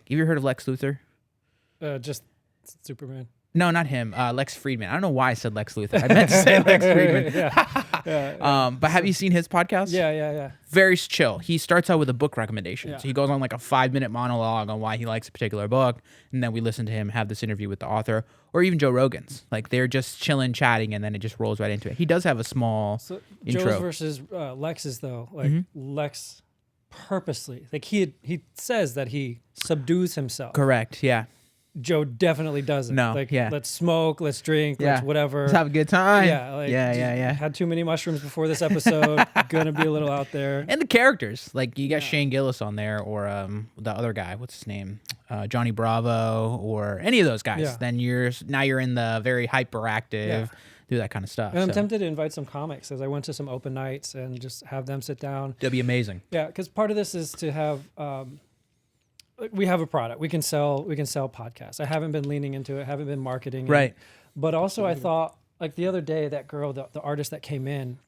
you ever heard of Lex Luthor? Just Superman. No, not him. Lex Friedman. I don't know why I said Lex Luthor. I meant to say Lex Friedman. Yeah. But have you seen his podcast? Yeah. Very chill. He starts out with a book recommendation. Yeah. So he goes on like a 5-minute monologue on why he likes a particular book, and then we listen to him have this interview with the author, or even Joe Rogan's. Like they're just chilling, chatting, and then it just rolls right into it. He does have a small intro. Joe's versus Lex's though, like Lex purposely, like he says that he subdues himself. Correct. Yeah. Joe definitely doesn't. No, Like, yeah. let's smoke, let's drink, let's whatever. Let's have a good time. Yeah, like, yeah. Had too many mushrooms before this episode. Gonna be a little out there. And the characters, like you got Shane Gillis on there, or the other guy, what's his name, Johnny Bravo, or any of those guys. Yeah. Then you're in the very hyperactive, do that kind of stuff. And I'm tempted to invite some comics, as I went to some open nights and just have them sit down. That'd be amazing. Yeah, because part of this is to have. We have a product. We can sell podcasts. I haven't been leaning into it. Haven't been marketing. Right. But also, I thought, like the other day, that girl, the artist that came in.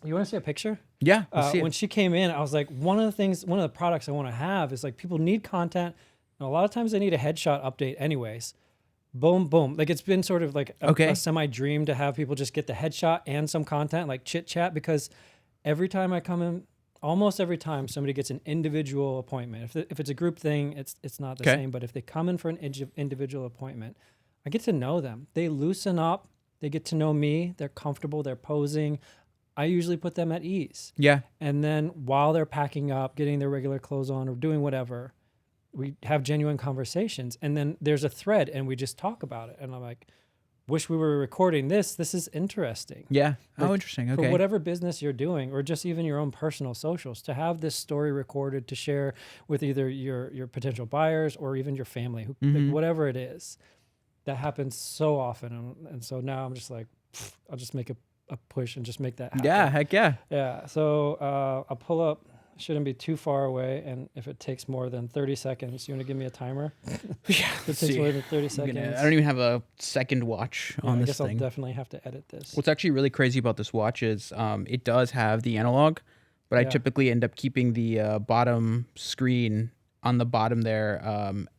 You want to see a picture? Yeah. Let's see when she came in, I was like, one of the products I want to have is like people need content, and a lot of times they need a headshot update, anyways. Boom, boom. Like it's been sort of like a semi dream to have people just get the headshot and some content, like chit chat, because every time I come in. Almost every time somebody gets an individual appointment, if it's a group thing, it's not the same. But if they come in for an individual appointment, I get to know them. They loosen up. They get to know me. They're comfortable. They're posing. I usually put them at ease. Yeah. And then while they're packing up, getting their regular clothes on, or doing whatever, we have genuine conversations. And then there's a thread, and we just talk about it. And I'm like, wish we were recording this. This is interesting. Yeah. Like, interesting. Okay. For whatever business you're doing, or just even your own personal socials, to have this story recorded to share with either your potential buyers or even your family, like whatever it is. That happens so often. And so now I'm just like, I'll just make a push and just make that happen. Yeah. Heck yeah. Yeah. So I'll pull up. Shouldn't be too far away, and if it takes more than 30 seconds, you want to give me a timer? Yeah. If it takes more than 30 seconds. I don't even have a second watch on this thing. I guess I'll definitely have to edit this. What's actually really crazy about this watch is it does have the analog, but I typically end up keeping the bottom screen on the bottom there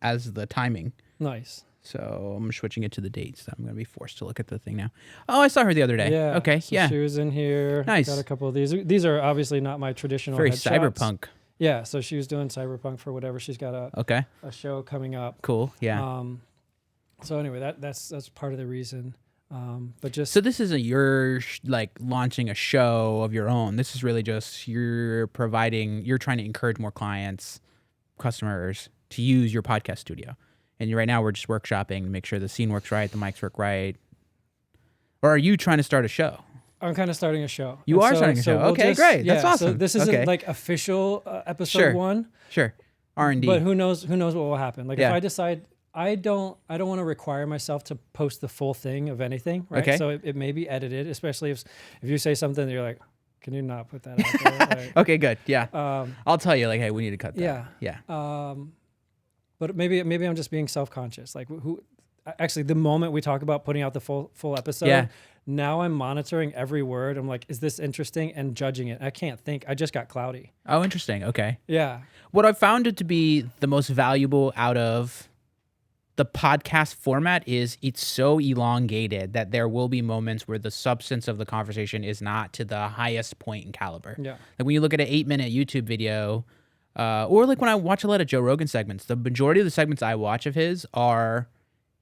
as the timing. Nice. So I'm switching it to the dates. I'm going to be forced to look at the thing now. Oh, I saw her the other day. Yeah. Okay. So yeah. she was in here. Nice. Got a couple of these. These are obviously not my traditional Very headshots. cyberpunk. Yeah. So she was doing cyberpunk for whatever. She's got a show coming up. Cool. Yeah. So anyway, that's part of the reason. But just so this isn't your like launching a show of your own. This is really just you're trying to encourage more clients, customers to use your podcast studio. And right now we're just workshopping to make sure the scene works right, the mics work right. Or are you trying to start a show? I'm kind of starting a show. You are starting a show. Okay, great. That's awesome. So this isn't like official episode 1. Sure. R&D. But who knows what will happen. Like if I decide I don't want to require myself to post the full thing of anything, right? Okay. So it may be edited, especially if you say something that you're like, can you not put that out there? Like, okay, good. Yeah. I'll tell you like, hey, we need to cut that. Yeah. Yeah. But maybe I'm just being self-conscious. Like actually the moment we talk about putting out the full episode, now I'm monitoring every word. I'm like, is this interesting? And judging it. I can't think. I just got cloudy. Oh, interesting. Okay. Yeah. What I've found it to be the most valuable out of the podcast format is it's so elongated that there will be moments where the substance of the conversation is not to the highest point in caliber. Yeah. Like when you look at an 8-minute YouTube video, or like when I watch a lot of Joe Rogan segments, the majority of the segments I watch of his are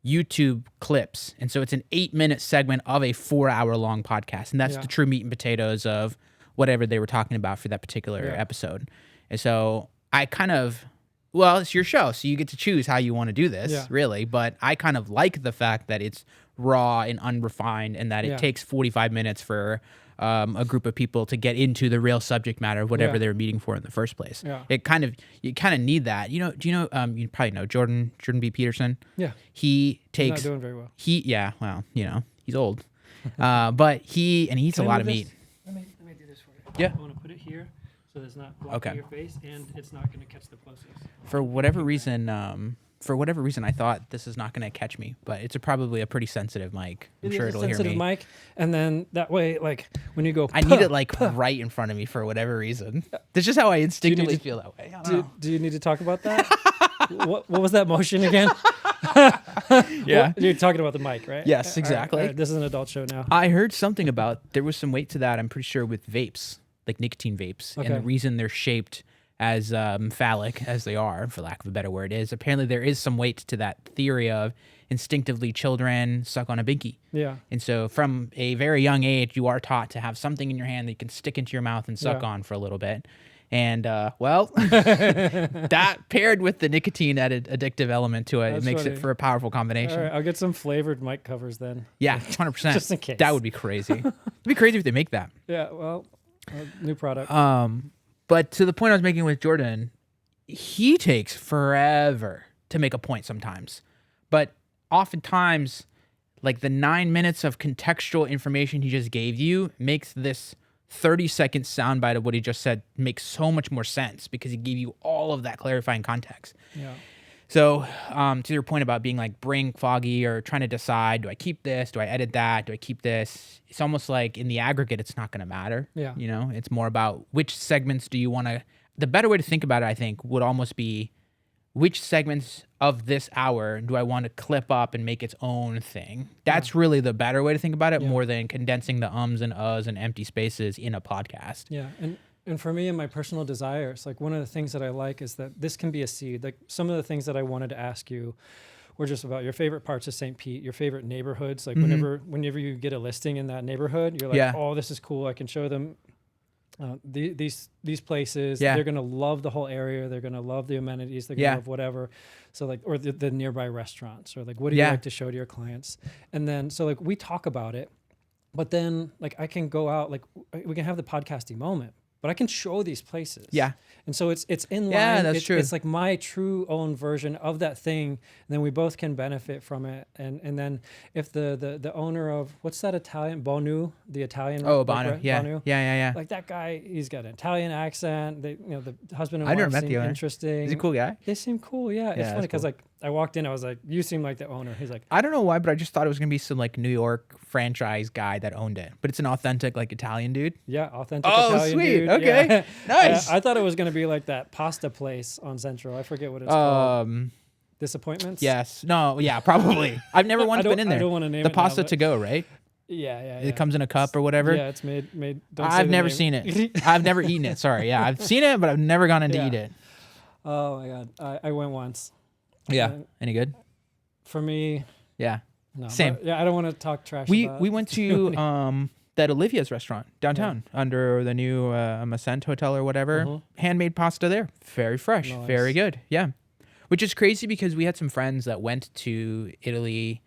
YouTube clips. And so it's an 8-minute segment of a 4-hour-long podcast. And that's the true meat and potatoes of whatever they were talking about for that particular episode. And so I kind of, well, it's your show, so you get to choose how you want to do this, really. But I kind of like the fact that it's raw and unrefined and that it takes 45 minutes for a group of people to get into the real subject matter of whatever they were meeting for in the first place. Yeah. You kind of need that. You probably know Jordan B. Peterson. Yeah. He takes not doing very well. He's old. But he eats a lot of meat. Let me do this for you. Yeah. I want to put it here so that it's not blocking your face and it's not going to catch the closest. For whatever reason, I thought this is not going to catch me, but it's probably a pretty sensitive mic. I'm sure it'll hear me. Sensitive mic, and then that way, like when you go, I need it like right in front of me for whatever reason. That's just how I instinctively feel that way. Do you need to talk about that? What was that motion again? Yeah. You're talking about the mic, right? Yes, exactly. All right, this is an adult show now. I heard something about there was some weight to that, I'm pretty sure, with vapes, like nicotine vapes. And the reason they're shaped as phallic as they are, for lack of a better word, is apparently there is some weight to that theory of instinctively children suck on a binky. Yeah. And so from a very young age, you are taught to have something in your hand that you can stick into your mouth and suck on for a little bit. And, that paired with the nicotine added addictive element to it, it makes it for a powerful combination. All right, I'll get some flavored mic covers then. Yeah, 100%. Just in case. That would be crazy. It'd be crazy if they make that. Yeah, well, new product. But to the point I was making with Jordan, he takes forever to make a point sometimes. But oftentimes, like the 9 minutes of contextual information he just gave you makes this 30-second soundbite of what he just said make so much more sense because he gave you all of that clarifying context. Yeah. So to your point about being like brain foggy or trying to decide, do I keep this? Do I edit that? Do I keep this? It's almost like in the aggregate, it's not going to matter. Yeah. You know, it's more about which segments do you want to, the better way to think about it, I think, would almost be which segments of this hour do I want to clip up and make its own thing? That's really the better way to think about it, more than condensing the ums and uhs and empty spaces in a podcast. Yeah. And for me and my personal desires, like one of the things that I like is that this can be a seed. Like some of the things that I wanted to ask you were just about your favorite parts of St. Pete, your favorite neighborhoods. Like whenever you get a listing in that neighborhood, you're like, oh, this is cool. I can show them these places. They're gonna love the whole area. They're gonna love the amenities. They're gonna love whatever. So like, or the nearby restaurants, or like, what do you like to show to your clients? And then so like we talk about it, but then like I can go out, like we can have the podcasting moment, but I can show these places. Yeah. And so it's in line. Yeah, that's true. It's like my true own version of that thing. And then we both can benefit from it. And then if the owner of, what's that Italian, Bonu, the Italian. Oh, Bono. Yeah. Bonu, Yeah. like that guy, he's got an Italian accent. They, the husband and I never wife met seem the owner. interesting. He's a cool guy. They seem cool. Yeah. It's funny because like I walked in, I was like, you seem like the owner. He's like, I don't know why, but I just thought it was going to be some like New York franchise guy that owned it. But it's an authentic like Italian dude. Yeah. Authentic Italian sweet. dude. Okay. Yeah. Nice. I thought it was going to be like that pasta place on Central. I forget what it's called. Disappointments? Yes. No. Yeah. Probably. I've never once been in there. I don't want to name the it pasta now, to go, right? Yeah. It comes in a cup or whatever. Yeah, it's made. I've never seen it. I've never eaten it. Sorry. Yeah, I've seen it, but I've never gone in to eat it. Oh my god, I went once. Yeah. Any good? For me. Yeah. No. Same. Yeah, I don't want to talk trash. We went to that Olivia's restaurant downtown under the new Macent Hotel or whatever. Handmade pasta there. Very fresh. Nice. Very good. Yeah. Which is crazy because we had some friends that went to Italy,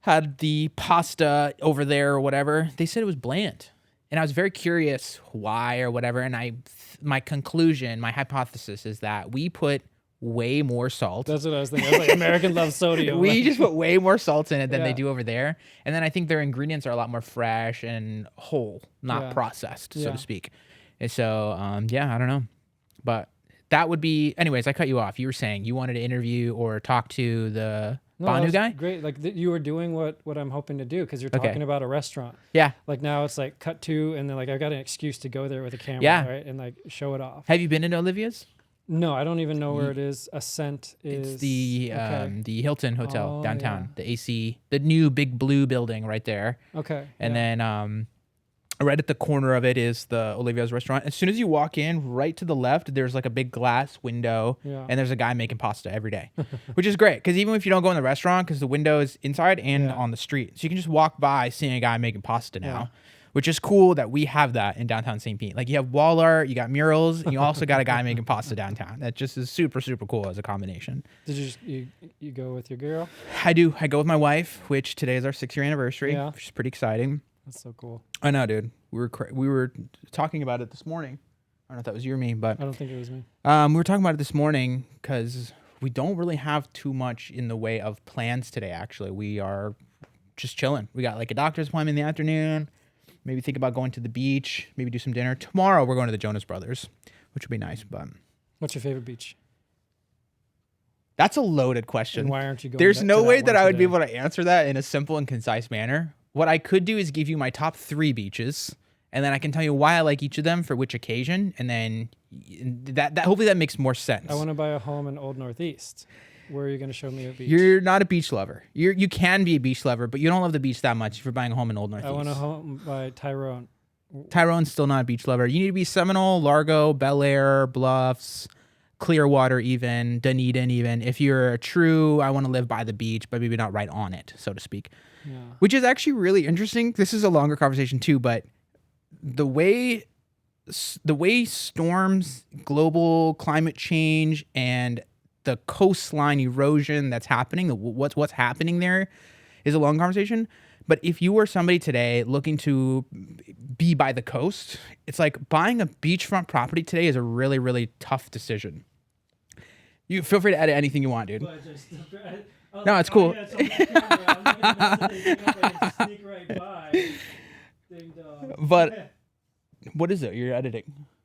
had the pasta over there or whatever. They said it was bland. And I was very curious why or whatever. And my conclusion, my hypothesis is that we put way more salt. That's what I was thinking. I was like, American loves sodium. We just put way more salt in it than they do over there. And then I think their ingredients are a lot more fresh and whole, not processed, so to speak. And so, I don't know. But that would be, anyways, I cut you off. You were saying you wanted to interview or talk to the Banu guy? Great. Like you were doing what I'm hoping to do because you're talking about a restaurant. Yeah. Like now it's like cut to, and then like I've got an excuse to go there with a camera, right? And like show it off. Have you been into Olivia's? No, I don't even know where it is. Ascent is. It's the Hilton Hotel downtown. The AC, the new big blue building right there. Okay. And then right at the corner of it is the Olivia's restaurant. As soon as you walk in, right to the left, there's like a big glass window, and there's a guy making pasta every day, which is great because even if you don't go in the restaurant, because the window is inside and on the street, so you can just walk by seeing a guy making pasta now. Which is cool that we have that in downtown St. Pete. Like you have wall art, you got murals, and you also got a guy making pasta downtown. That just is super, super cool as a combination. Did you go with your girl? I do. I go with my wife, which today is our 6-year anniversary, which is pretty exciting. That's so cool. I know, dude. We were talking about it this morning. I don't know if that was you or me, but I don't think it was me. We were talking about it this morning because we don't really have too much in the way of plans today. Actually, we are just chilling. We got like a doctor's appointment in the afternoon. Maybe think about going to the beach. Maybe do some dinner. Tomorrow we're going to the Jonas Brothers, which would be nice. But what's your favorite beach? That's a loaded question. And why aren't you going? There's no way that I would be able to answer that in a simple and concise manner. What I could do is give you my top 3 beaches, and then I can tell you why I like each of them for which occasion, and then That hopefully that makes more sense. I want to buy a home in Old Northeast. Where are you going to show me a beach? You're not a beach lover. You can be a beach lover, but you don't love the beach that much if you're buying a home in Old Northeast. I want a home by Tyrone. Tyrone's still not a beach lover. You need to be Seminole, Largo, Bel Air, Bluffs, Clearwater, even Dunedin. Even if you're a true, I want to live by the beach, but maybe not right on it, so to speak. Yeah. Which is actually really interesting. This is a longer conversation too, but the way storms, global climate change, and the coastline erosion that's happening, what's happening there, is a long conversation. But if you were somebody today looking to be by the coast, it's like buying a beachfront property today is a really, really tough decision. You feel free to edit anything you want, dude. No, it's cool. But what is it you're editing?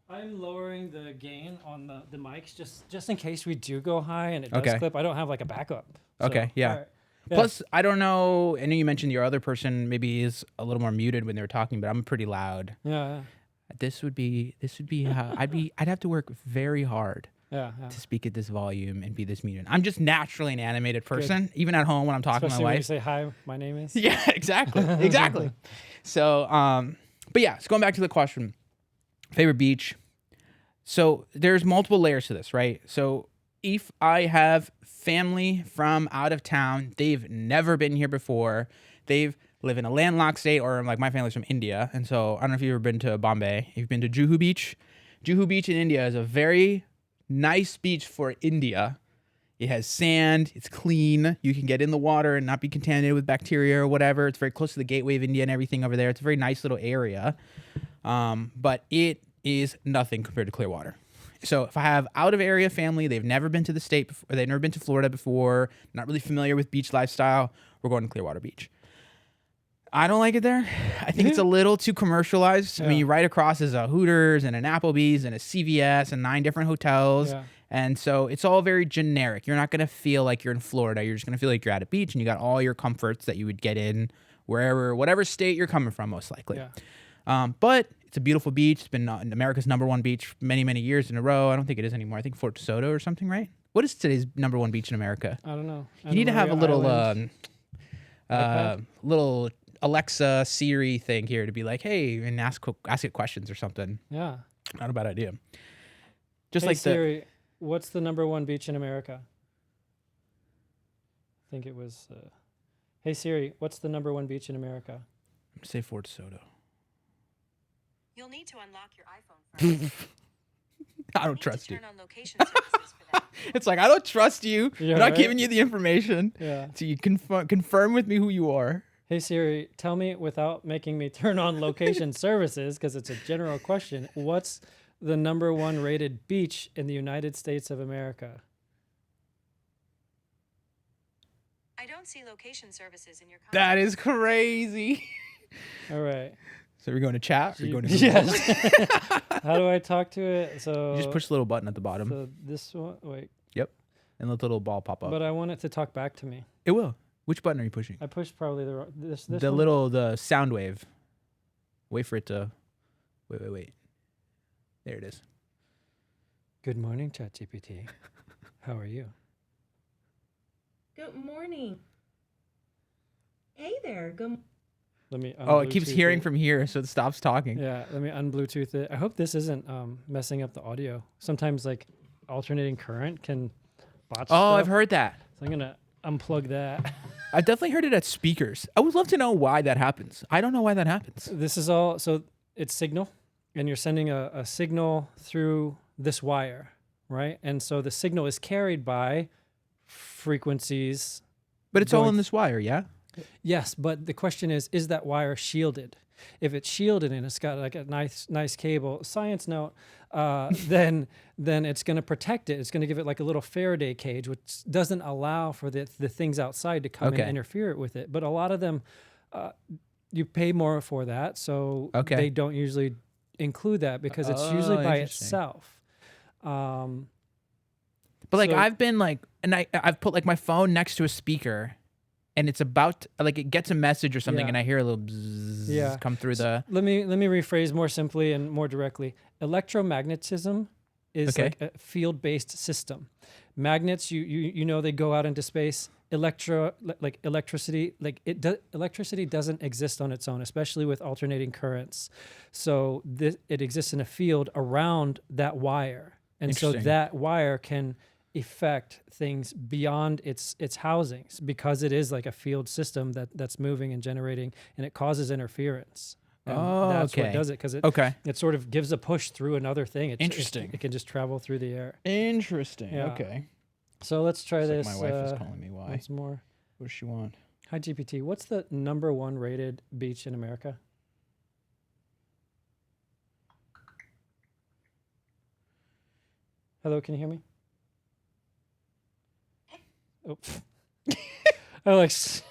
I'm lowering the gain on the mics just in case we do go high and it does clip. I don't have like a backup. So, okay, yeah. Right. Yeah. Plus, I don't know. I know you mentioned your other person maybe is a little more muted when they were talking, but I'm pretty loud. Yeah. This would be how I'd have to work very hard. Yeah. To speak at this volume and be this muted. I'm just naturally an animated person, Good. Even at home when I'm talking Especially to my wife. When you say hi, my name is. Yeah, exactly. So, but yeah, so going back to the question, favorite beach. So there's multiple layers to this, right? So if I have family from out of town, they've never been here before, they've live in a landlocked state, or like my family's from India, and so I don't know if you've ever been to Bombay. You've been to Juhu Beach. Juhu Beach in India is a very nice beach for India. It has sand. It's clean. You can get in the water and not be contaminated with bacteria or whatever. It's very close to the gateway of India and everything over there. It's a very nice little area, but it is nothing compared to Clearwater. So if I have out of area family, they've never been to the state before, they've never been to Florida before, not really familiar with beach lifestyle, we're going to Clearwater Beach. I don't like it there. I think it's a little too commercialized. Yeah. I mean, right across is a Hooters and an Applebee's and a CVS and 9 different hotels. Yeah. And so it's all very generic. You're not going to feel like you're in Florida. You're just going to feel like you're at a beach and you got all your comforts that you would get in whatever state you're coming from, most likely. Yeah. But it's a beautiful beach. It's been America's #1 beach many, many years in a row. I don't think it is anymore. I think Fort DeSoto or something, right? What is today's #1 beach in America? I don't know. You need to have a little little Alexa Siri thing here to be like, hey, and ask it questions or something. Yeah. Not a bad idea. Just hey, like Siri, what's the #1 beach in America? I think it was, hey Siri, what's the #1 beach in America? I'm going to say Fort DeSoto. You'll need to unlock your iPhone first. I don't trust you. Turn on location services for that. It's like, I don't trust you. Yeah, I'm not giving you the information. Yeah. So you confirm with me who you are. Hey Siri, tell me without making me turn on location services, because it's a general question, what's the #1 rated beach in the United States of America? I don't see location services in your contact. That is crazy. All right. So we're going to chat? Or are you going to yes. How do I talk to it? So you just push the little button at the bottom. So this one, wait. Yep. And let the little ball pop up. But I want it to talk back to me. It will. Which button are you pushing? I pushed probably this the one? the sound wave. Wait for it to. Wait. There it is. Good morning, ChatGPT. How are you? Good morning. Hey there. Good. Let me. It keeps hearing from here, so it stops talking. Yeah. Let me unbluetooth it. I hope this isn't messing up the audio. Sometimes like alternating current can botch stuff. I've heard that. So I'm gonna unplug that. I've definitely heard it at speakers. I would love to know why that happens. I don't know why that happens. This is all, so it's signal, and you're sending a signal through this wire, right? And so the signal is carried by frequencies. But it's all in this wire, yeah? Yes, but the question is that wire shielded? If it's shielded and it's got like a nice cable, science note, then it's going to protect it. It's going to give it like a little Faraday cage, which doesn't allow for the things outside to come in and interfere with it. But a lot of them, you pay more for that, so they don't usually include that because it's usually by itself. But like I've been like, and I've put like my phone next to a speaker. And it's about like it gets a message or something, and I hear a little bzzz come through the. Let me rephrase more simply and more directly. Electromagnetism is Okay. like a field-based system. Magnets, you know, they go out into space. Electricity, electricity doesn't exist on its own, especially with alternating currents. So it exists in a field around that wire, and so Interesting. that wire can affect things beyond its housings because it is like a field system that's moving and generating, and it causes interference. And that's what okay. does it, because Okay. it sort of gives a push through another thing. Interesting. It can just travel through the air. Interesting. Yeah. Okay. So let's try It's like this. my wife is calling me. Why? Once more. What does she want? Hi, GPT. What's the #1 rated beach in America? Hello, can you hear me? Oh, Alex.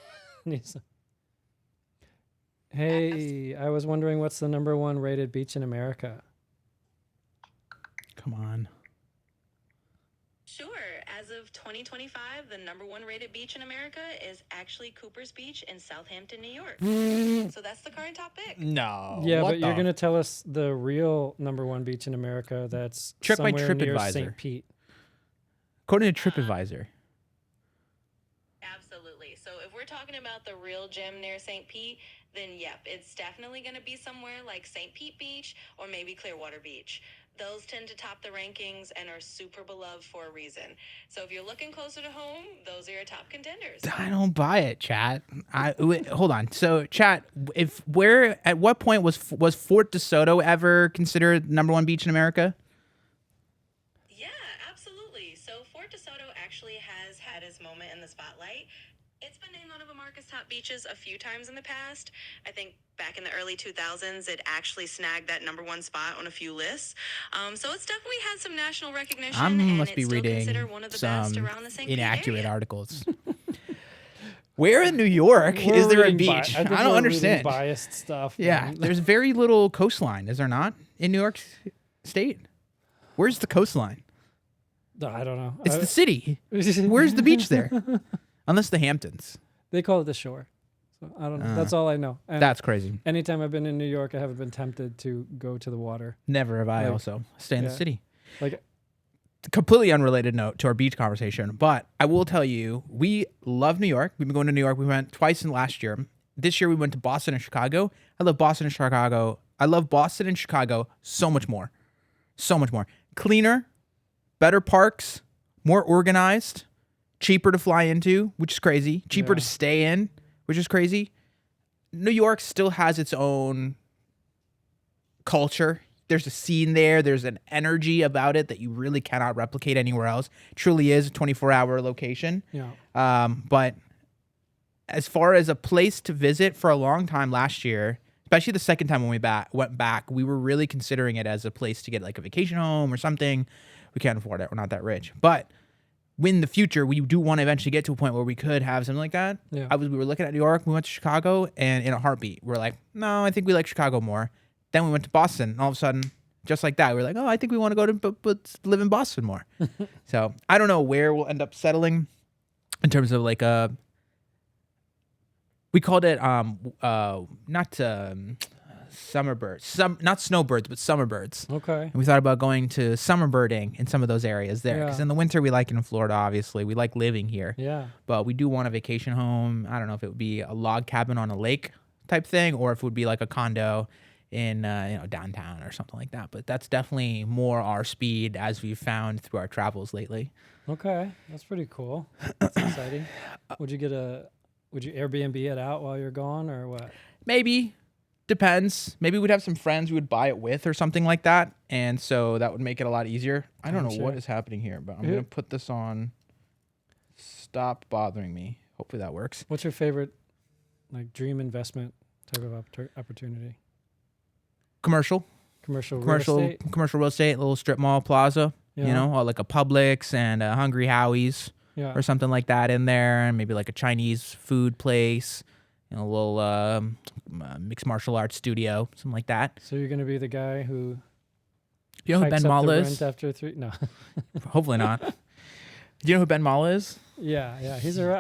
Hey, I was wondering what's the #1 rated beach in America? Come on. Sure. As of 2025, the #1 rated beach in America is actually Cooper's Beach in Southampton, New York. So that's the current top pick. No. Yeah, what but you're the- gonna tell us the real #1 beach in America that's Check my somewhere near TripAdvisor. St. Pete. According to TripAdvisor. Absolutely. So if we're talking about the real gem near St. Pete, then yep, it's definitely going to be somewhere like St. Pete Beach or maybe Clearwater Beach. Those tend to top the rankings and are super beloved for a reason. So if you're looking closer to home, those are your top contenders. I don't buy it, chat. Hold on. So, chat, at what point was Fort DeSoto ever considered #1 beach in America? Yeah, absolutely. So Fort DeSoto actually has had its moment in the spotlight. It's been named one of America's top beaches a few times in the past. I think back in the early 2000s, it actually snagged that #1 spot on a few lists. So it's definitely had some national recognition. I and must it's be still reading considered one of the best some around the St. Pete inaccurate area. articles. Where in New York is there a beach? I don't understand. Biased stuff. Yeah, man. there's very little coastline, is there not, in New York State? Where's the coastline? I don't know. It's the city. Where's the beach there? Unless the Hamptons. They call it the shore. So I don't know. That's all I know. And That's crazy. anytime I've been in New York, I haven't been tempted to go to the water. Never have I Like, also. Stay in the yeah. city. Like, Completely unrelated note to our beach conversation, but I will tell you, we love New York. We've been going to New York. We went twice in last year. This year we went to Boston and Chicago. I love Boston and Chicago. I love Boston and Chicago so much more. So much more. Cleaner, better parks, more organized, cheaper to fly into, which is crazy. Cheaper to Yeah. stay in, which is crazy. New York still has its own culture. There's a scene there. There's an energy about it that you really cannot replicate anywhere else. Truly is a 24-hour location. yeah. But as far as a place to visit for a long time last year, especially the second time when we went back, we were really considering it as a place to get like a vacation home or something. We can't afford it. We're not that rich. But in the future, we do want to eventually get to a point where we could have something like that. Yeah. We were looking at New York. We went to Chicago, and in a heartbeat, we're like, no, I think we like Chicago more. Then we went to Boston, and all of a sudden, just like that, we were like, oh, I think we want to go to live in Boston more. So I don't know where we'll end up settling in terms of like we called it not summer birds, not snowbirds, but summer birds. Okay. And we thought about going to summer birding in some of those areas there, because Yeah. in the winter we like it in Florida. Obviously, we like living here, Yeah. but we do want a vacation home. I don't know if it would be a log cabin on a lake type thing, or if it would be like a condo in downtown or something like that. But that's definitely more our speed, as we've found through our travels lately. Okay. That's pretty cool. That's exciting. Would you Airbnb it out while you're gone, or what? Maybe. Depends. Maybe we'd have some friends we would buy it with or something like that. And so that would make it a lot easier. I don't know Sure. what is happening here, but I'm going to put this on stop bothering me. Hopefully that works. What's your favorite, like, dream investment type of opportunity? Commercial Commercial real estate? commercial real estate, little strip mall plaza, Yeah. or like a Publix and a Hungry Howie's Yeah. or something like that in there. And maybe like a Chinese food place, a little mixed martial arts studio, something like that. So you're going to be the guy who You know who hikes Ben up the Mala rent is? after 3? No. Hopefully not. Do you know who Ben Mala is? Yeah.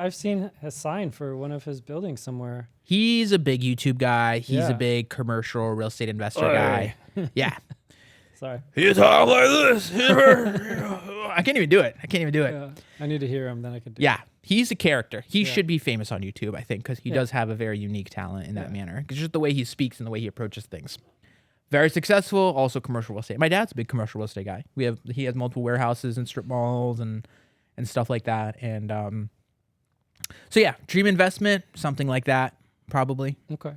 I've seen a sign for one of his buildings somewhere. He's a big YouTube guy. He's Yeah. a big commercial real estate investor guy. Yeah. Sorry. You talk like this. I can't even do it. Yeah. I need to hear him, then I can do Yeah, he's a character. He should be famous on YouTube, I think, because he Yeah. does have a very unique talent in that manner. It's just the way he speaks and the way he approaches things. Very successful, also commercial real estate. My dad's a big commercial real estate guy. He has multiple warehouses and strip malls and stuff like that. And so yeah, dream investment, something like that, probably. Okay.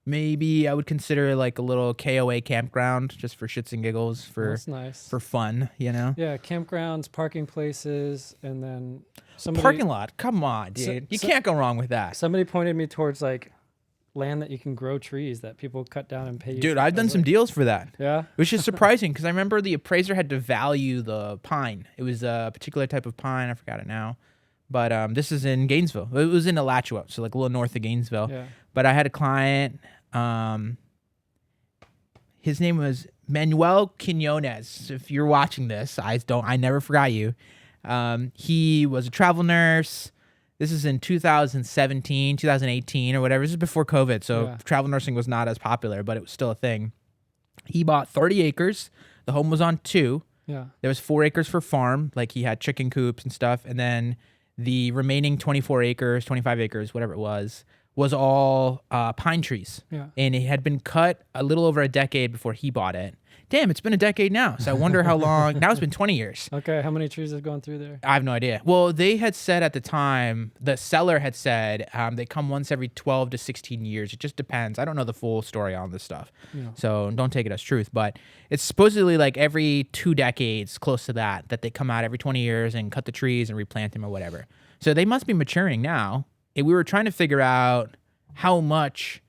Maybe I would consider like a little KOA campground just for shits and giggles That's nice. for fun, you know? Yeah, campgrounds, parking places, and then somebody Parking lot. Come on, dude. You can't go wrong with that. Somebody pointed me towards like land that you can grow trees that people cut down and pay you. Dude, I've done some deals for that. Yeah. Which is surprising because I remember the appraiser had to value the pine. It was a particular type of pine. I forgot it now. But this is in Gainesville. It was in Alachua, so like a little north of Gainesville. Yeah. But I had a client. His name was Manuel Quinones. If you're watching this, I never forgot you. He was a travel nurse. This is in 2017, 2018 or whatever. This is before COVID, so travel nursing was not as popular, but it was still a thing. He bought 30 acres. The home was on 2. Yeah. There was 4 acres for farm, like he had chicken coops and stuff, and then the remaining 24 acres, 25 acres, whatever it was all pine trees. Yeah. And it had been cut a little over a decade before he bought it. Damn, it's been a decade now. So I wonder how long. Now it's been 20 years. Okay, how many trees have gone through there? I have no idea. Well, they had said at the time, the seller had said they come once every 12 to 16 years. It just depends. I don't know the full story on this stuff. Yeah. So don't take it as truth. But it's supposedly like every 2 decades, close to that they come out every 20 years and cut the trees and replant them or whatever. So they must be maturing now. And we were trying to figure out how much,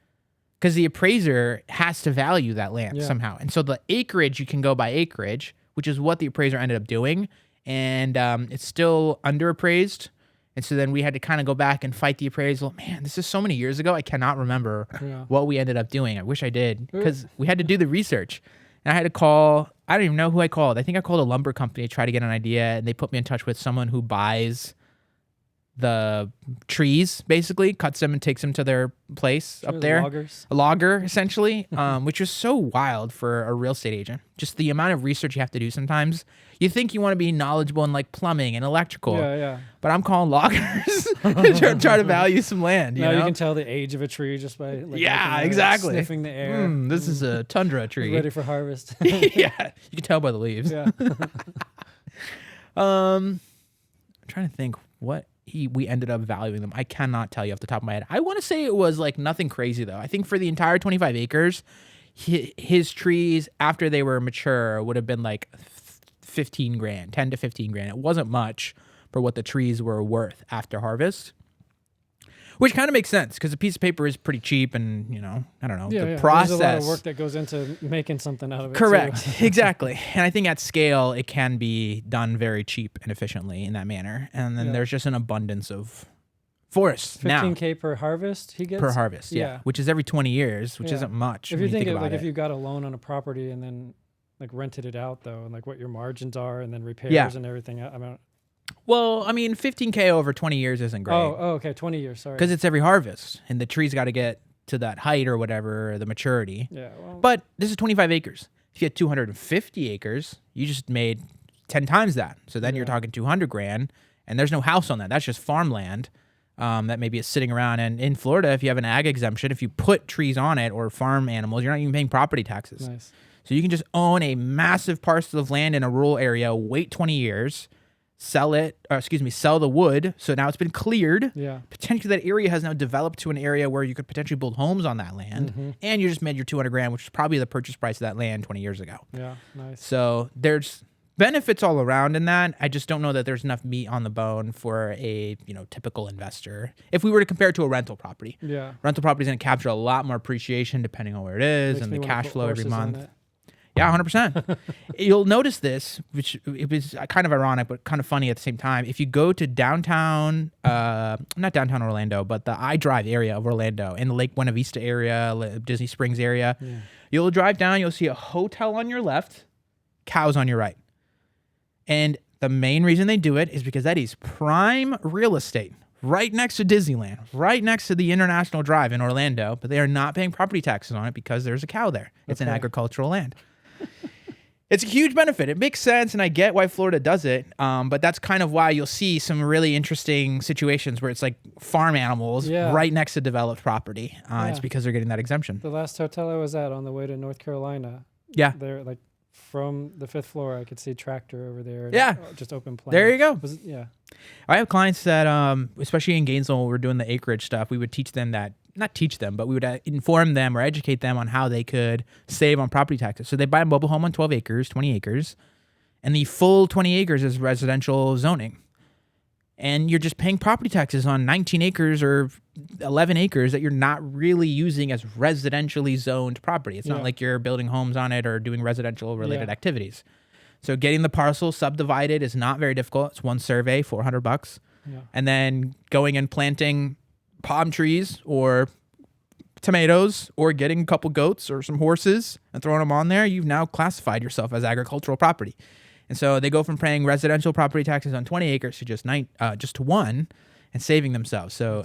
because the appraiser has to value that land somehow. And so the acreage, you can go by acreage, which is what the appraiser ended up doing. And it's still underappraised. And so then we had to kind of go back and fight the appraisal. Man, this is so many years ago. I cannot remember what we ended up doing. I wish I did, because we had to do the research. And I had to call, I don't even know who I called. I think I called a lumber company to try to get an idea. And they put me in touch with someone who buys the trees, basically cuts them and takes them to their place up there. Loggers. A logger, essentially, which is so wild for a real estate agent. Just the amount of research you have to do sometimes. You think you want to be knowledgeable in like plumbing and electrical. Yeah. But I'm calling loggers to try to value some land. You know? You can tell the age of a tree just by exactly. sniffing the air. This is a tundra tree. Ready for harvest. Yeah, you can tell by the leaves. Yeah. I'm trying to think what we ended up valuing them. I cannot tell you off the top of my head. I want to say it was like nothing crazy though. I think for the entire 25 acres, his trees after they were mature would have been like 15 grand, 10 to 15 grand. It wasn't much for what the trees were worth after harvest. Which kind of makes sense because a piece of paper is pretty cheap, and I don't know, the process. There's a lot of work that goes into making something out of it. Correct, exactly. And I think at scale, it can be done very cheap and efficiently in that manner. And then there's just an abundance of forests now. 15K per harvest he gets? Per harvest, yeah. Which is every 20 years, which isn't much. If you think of like if you got a loan on a property and then like rented it out though, and like what your margins are, and then repairs and everything. I mean. Well, I mean, 15K over 20 years isn't great. Oh, okay, 20 years, sorry. Because it's every harvest, and the tree's got to get to that height or whatever, or the maturity. Yeah. Well, but this is 25 acres. If you had 250 acres, you just made 10 times that. So then you're talking 200 grand, and there's no house on that. That's just farmland that maybe is sitting around. And in Florida, if you have an ag exemption, if you put trees on it or farm animals, you're not even paying property taxes. Nice. So you can just own a massive parcel of land in a rural area, wait 20 years, sell the wood. So now it's been cleared. Yeah. Potentially that area has now developed to an area where you could potentially build homes on that land. Mm-hmm. And you just made your 200 grand, which is probably the purchase price of that land 20 years ago. Yeah, nice. So there's benefits all around in that. I just don't know that there's enough meat on the bone for a, typical investor. If we were to compare it to a rental property. Yeah. Rental property is going to capture a lot more appreciation depending on where it is and the cash flow every month. Yeah, 100%. You'll notice this, which it was kind of ironic, but kind of funny at the same time. If you go to downtown, not downtown Orlando, but the iDrive area of Orlando and the Lake Buena Vista area, Disney Springs area, you'll drive down, you'll see a hotel on your left, cows on your right. And the main reason they do it is because that is prime real estate right next to Disneyland, right next to the International Drive in Orlando, but they are not paying property taxes on it because there's a cow there. It's an agricultural land. It's a huge benefit. It makes sense, and I get why Florida does it. But that's kind of why you'll see some really interesting situations where it's like farm animals right next to developed property. It's because they're getting that exemption. The last hotel I was at on the way to North Carolina. Yeah. They're like from the 5th floor, I could see tractor over there. Yeah. Just open plain. There you go. Yeah. I have clients that, especially in Gainesville, when we're doing the acreage stuff, we would teach them that, not teach them, but we would inform them or educate them on how they could save on property taxes. So they buy a mobile home on 12 acres, 20 acres, and the full 20 acres is residential zoning. And you're just paying property taxes on 19 acres or 11 acres that you're not really using as residentially zoned property. It's not like you're building homes on it or doing residential related activities. So getting the parcel subdivided is not very difficult. It's one survey, $400. Yeah. And then going and planting palm trees or tomatoes or getting a couple goats or some horses and throwing them on there, you've now classified yourself as agricultural property. And so they go from paying residential property taxes on 20 acres to just to one and saving themselves. So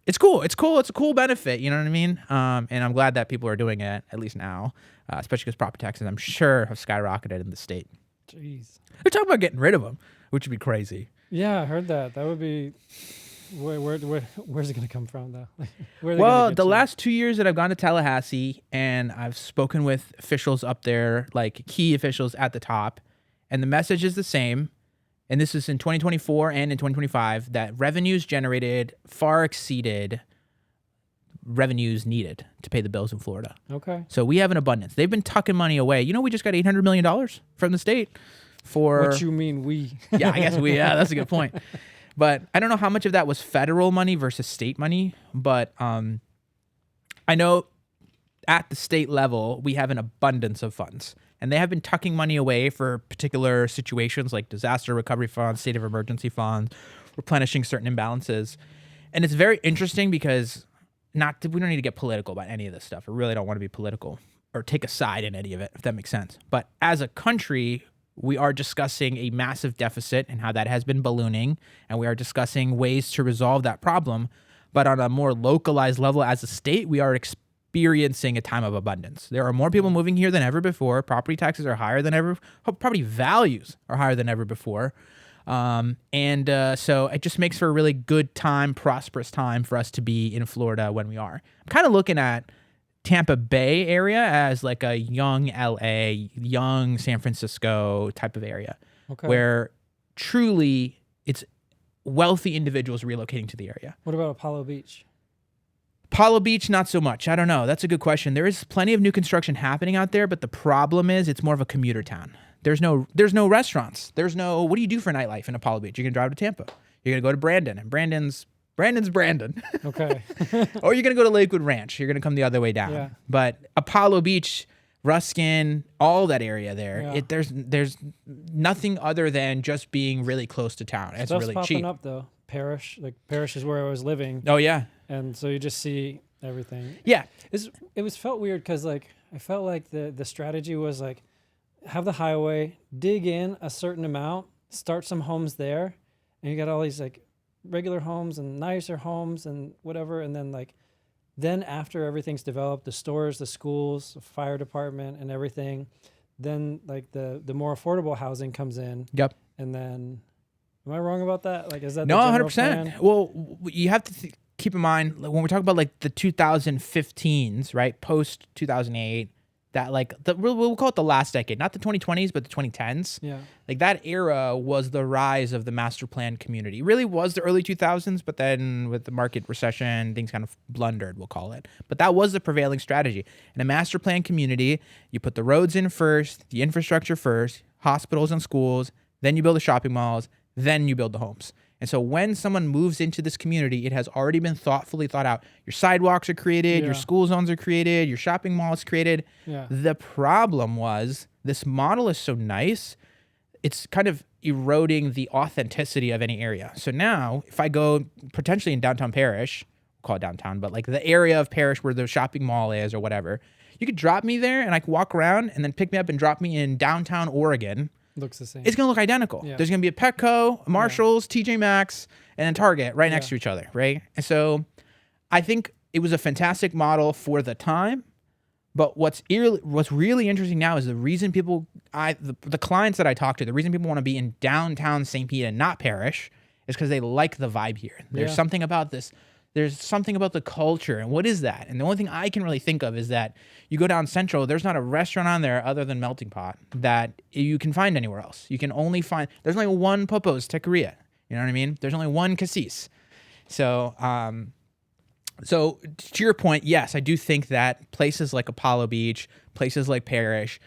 it's cool. It's cool. It's a cool benefit. You know what I mean? And I'm glad that people are doing it, at least now, especially because property taxes, I'm sure, have skyrocketed in the state. Jeez. They're talking about getting rid of them, which would be crazy. Yeah, I heard that. That would be... where's it going to come from, though? Well, the last 2 years that I've gone to Tallahassee and I've spoken with officials up there, like key officials at the top, and the message is the same. And this is in 2024 and in 2025, that revenues generated far exceeded revenues needed to pay the bills in Florida. Okay. So we have an abundance. They've been tucking money away. You know, we just got $800 million from the state for... What you mean we? Yeah, I guess we, that's a good point. But I don't know how much of that was federal money versus state money. But I know at the state level, we have an abundance of funds. And they have been tucking money away for particular situations like disaster recovery funds, state of emergency funds, replenishing certain imbalances. And it's very interesting because we don't need to get political about any of this stuff. I really don't want to be political or take a side in any of it, if that makes sense. But as a country, we are discussing a massive deficit and how that has been ballooning. And we are discussing ways to resolve that problem. But on a more localized level as a state, we are experiencing a time of abundance. There are more people moving here than ever before. Property taxes are higher than ever. Property values are higher than ever before. So it just makes for a really good time, prosperous time for us to be in Florida when we are. I'm kind of looking at Tampa Bay area as like a young LA, young San Francisco type of area, where truly it's wealthy individuals relocating to the area. What about Apollo Beach? Apollo Beach, not so much. I don't know. That's a good question. There is plenty of new construction happening out there, but the problem is it's more of a commuter town. There's no restaurants. What do you do for nightlife in Apollo Beach? You're going to drive to Tampa. You're going to go to Brandon, and Brandon's Brandon. Okay. Or you're going to go to Lakewood Ranch. You're going to come the other way down. Yeah. But Apollo Beach, Ruskin, all that area there, there's nothing other than just being really close to town. It's really popping cheap. Up though. Parish is where I was living. Oh yeah. And so you just see everything. Yeah. It was felt weird because like I felt like the strategy was like have the highway, dig in a certain amount, start some homes there, and you got all these like regular homes and nicer homes and whatever, and then after everything's developed, the stores, the schools, the fire department, and everything, then like the more affordable housing comes in. Yep. And then, am I wrong about that? Like, is that no? the general 100%. plan? Well, you have to keep in mind like, when we're talking about like the 2015s, right, post 2008. That like we'll call it the last decade, not the 2020s, but the 2010s. Yeah. Like that era was the rise of the master plan community. It really was the early 2000s, but then with the market recession, things kind of blundered, we'll call it. But that was the prevailing strategy. In a master plan community, you put the roads in first, the infrastructure first, hospitals and schools, then you build the shopping malls, then you build the homes. And so when someone moves into this community, it has already been thoughtfully thought out. Your sidewalks are created, your school zones are created, your shopping mall is created. Yeah. The problem was this model is so nice, it's kind of eroding the authenticity of any area. So now if I go potentially in downtown Parrish, we'll call it downtown, but like the area of Parrish where the shopping mall is or whatever, you could drop me there and I could walk around and then pick me up and drop me in downtown Oregon. Looks the same. It's going to look identical. Yeah. There's going to be a Petco, a Marshalls, TJ Maxx, and a Target right next to each other, right? And so I think it was a fantastic model for the time, But what's really interesting now is the reason the clients that I talk to, the reason people want to be in downtown St. Pete and not Parrish is because they like the vibe here. There's something about this. There's something about the culture. And what is that? And the only thing I can really think of is that you go down Central, there's not a restaurant on there other than Melting Pot that you can find anywhere else. There's only one Popo's Taqueria. You know what I mean? There's only one Cassis. So, so to your point, yes, I do think that places like Apollo Beach, places like Parrish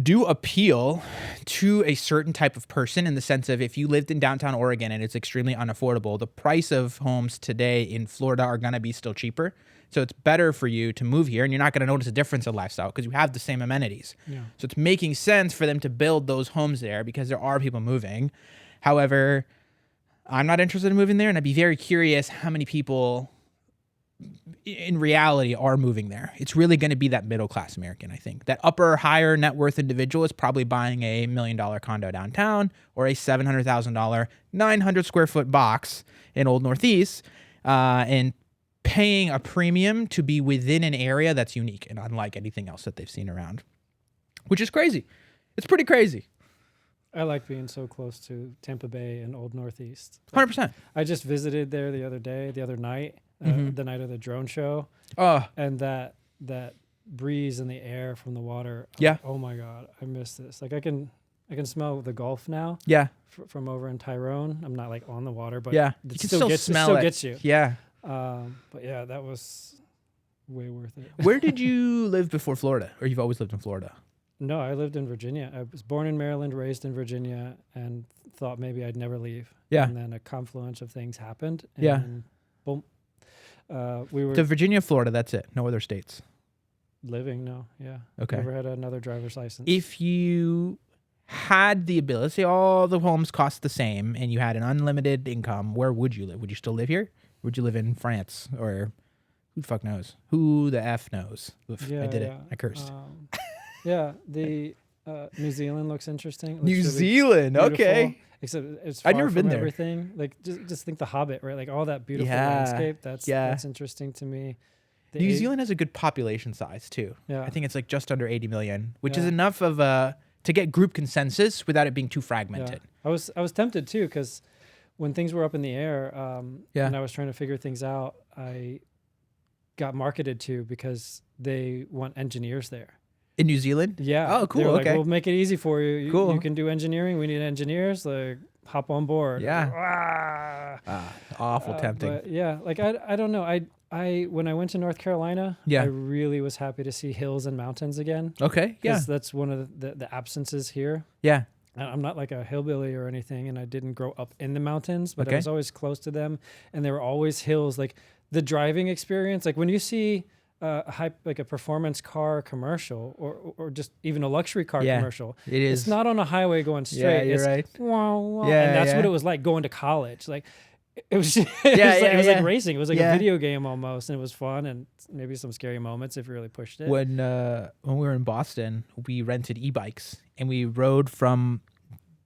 do appeal to a certain type of person in the sense of if you lived in downtown Oregon and it's extremely unaffordable, the price of homes today in Florida are going to be still cheaper. So it's better for you to move here and you're not going to notice a difference in lifestyle because you have the same amenities. Yeah. So it's making sense for them to build those homes there because there are people moving. However, I'm not interested in moving there, and I'd be very curious how many people in reality are moving there. It's really going to be that middle-class American, I think. That upper, higher net worth individual is probably buying a $1 million condo downtown or a $700,000, 900 square foot box in Old Northeast and paying a premium to be within an area that's unique and unlike anything else that they've seen around, which is crazy. It's pretty crazy. I like being so close to Tampa Bay and Old Northeast. 100%. I just visited there the other night, the night of the drone show. Oh. And that breeze in the air from the water. Yeah. Oh my God, I miss this. Like I can smell the Gulf now. Yeah. From over in Tyrone. I'm not like on the water, but yeah, it you can still smell it. Gets you. Yeah. But yeah, that was way worth it. Where did you live before Florida? Or you've always lived in Florida? No, I lived in Virginia. I was born in Maryland, raised in Virginia, and thought maybe I'd never leave. Yeah. And then a confluence of things happened. And yeah. Boom. We were to Virginia, Florida. That's it. No other states. Living. No. Yeah. Okay. Never had another driver's license. If you had the ability, all the homes cost the same, and you had an unlimited income, where would you live? Would you still live here? Would you live in France or who the fuck knows? Who the F knows? Oof, yeah, I did it. I cursed. Yeah, the New Zealand looks interesting. New Zealand, okay. Except it's far I've never from been there. Everything like just think The Hobbit, right? Like all that beautiful landscape. That's interesting to me. New Zealand has a good population size too. Yeah, I think it's like just under 80 million, which is enough of to get group consensus without it being too fragmented. Yeah. I was tempted too because when things were up in the air, and I was trying to figure things out, I got marketed to because they want engineers there. In New Zealand? Yeah. Oh, cool. They were okay. like, we'll make it easy for you. Cool. You can do engineering. We need engineers. Like, hop on board. Yeah. Awful tempting. But yeah, like I don't know. I when I went to North Carolina, I really was happy to see hills and mountains again. Okay. Yeah. Because that's one of the absences here. Yeah. I'm not like a hillbilly or anything, and I didn't grow up in the mountains, but I was always close to them, and there were always hills. Like the driving experience, like when you see like a performance car commercial or just even a luxury car commercial, it's not on a highway going straight. Yeah, you're right. Wow, wow. Yeah, and that's what it was like going to college. Like it was, it was like racing. It was like a video game almost, and it was fun and maybe some scary moments if you really pushed it. When we were in Boston, we rented e-bikes and we rode from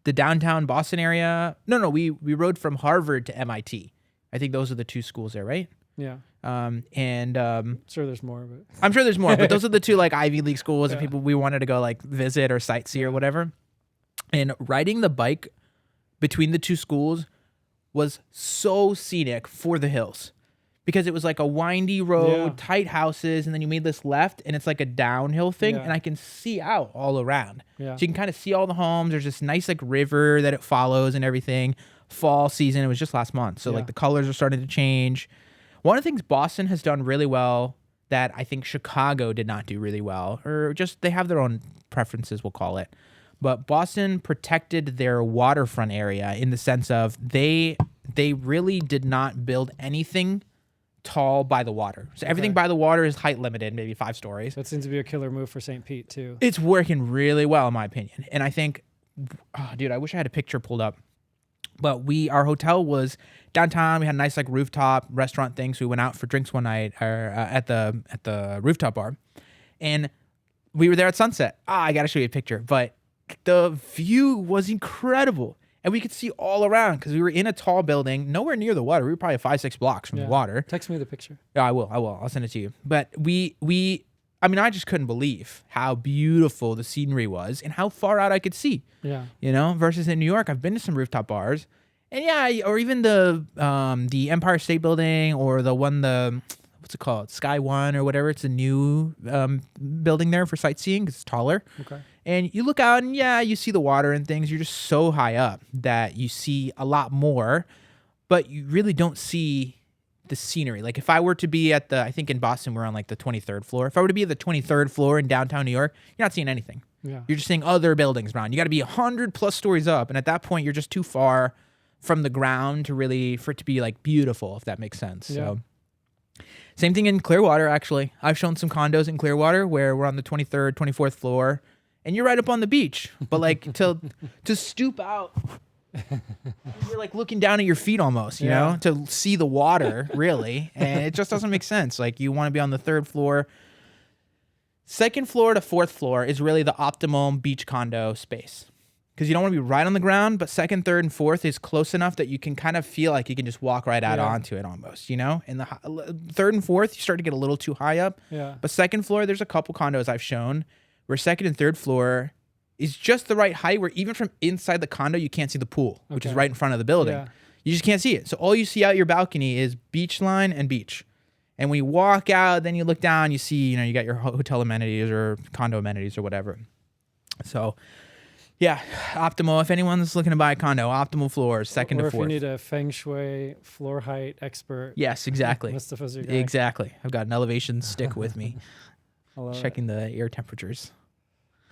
the downtown Boston area. No, we rode from Harvard to MIT. I think those are the two schools there, right? Yeah. Sure there's more, but I'm sure there's more, but those are the two like Ivy League schools and people we wanted to go like visit or sightsee or whatever. And riding the bike between the two schools was so scenic for the hills because it was like a windy road, tight houses, and then you made this left and it's like a downhill thing and I can see out all around. Yeah. So you can kind of see all the homes. There's this nice like river that it follows and everything. Fall season, it was just last month. So like the colors are starting to change. One of the things Boston has done really well that I think Chicago did not do really well, or just they have their own preferences, we'll call it. But Boston protected their waterfront area in the sense of they really did not build anything tall by the water. So everything by the water is height limited, maybe 5 stories. That seems to be a killer move for St. Pete too. It's working really well in my opinion. And I think, dude, I wish I had a picture pulled up. But our hotel was downtown. We had a nice like rooftop restaurant thing. So we went out for drinks one night at the rooftop bar, and we were there at sunset. I gotta show you a picture. But the view was incredible, and we could see all around because we were in a tall building, nowhere near the water. We were probably 5-6 blocks from the water. Text me the picture. Yeah, I will. I'll send it to you. But I mean, I just couldn't believe how beautiful the scenery was and how far out I could see. Yeah. You know, versus in New York, I've been to some rooftop bars, and yeah, or even the Empire State Building or the what's it called, Sky One or whatever. It's a new building there for sightseeing 'cause it's taller. Okay. And you look out and yeah, you see the water and things. You're just so high up that you see a lot more, but you really don't see the scenery. Like if I were to be at I think in Boston, we're on like the 23rd floor. If I were to be at the 23rd floor in downtown New York, you're not seeing anything. Yeah. You're just seeing other buildings around. You got to be 100+ stories up. And at that point, you're just too far from the ground for it to be like beautiful, if that makes sense. Yeah. So same thing in Clearwater, actually. I've shown some condos in Clearwater where we're on the 23rd, 24th floor, and you're right up on the beach. But like to stoop out, you're like looking down at your feet almost, you know, to see the water, really. And it just doesn't make sense. Like you want to be on the 3rd floor. 2nd floor to 4th floor is really the optimum beach condo space. Because you don't want to be right on the ground, but 2nd, 3rd, and 4th is close enough that you can kind of feel like you can just walk right out onto it almost, you know? And the 3rd and 4th, you start to get a little too high up. Yeah. But 2nd floor, there's a couple condos I've shown where 2nd and 3rd floor is just the right height where even from inside the condo, you can't see the pool, which is right in front of the building. Yeah. You just can't see it. So all you see out your balcony is beach line and beach. And when you walk out, then you look down, you see, you know, you got your hotel amenities or condo amenities or whatever. So yeah, optimal. If anyone's looking to buy a condo, optimal floors, 2nd to 4th. Or if you need a feng shui floor height expert. Yes, exactly. Mustafa's your guy. Exactly. I've got an elevation stick with me, Checking. checking the air temperatures.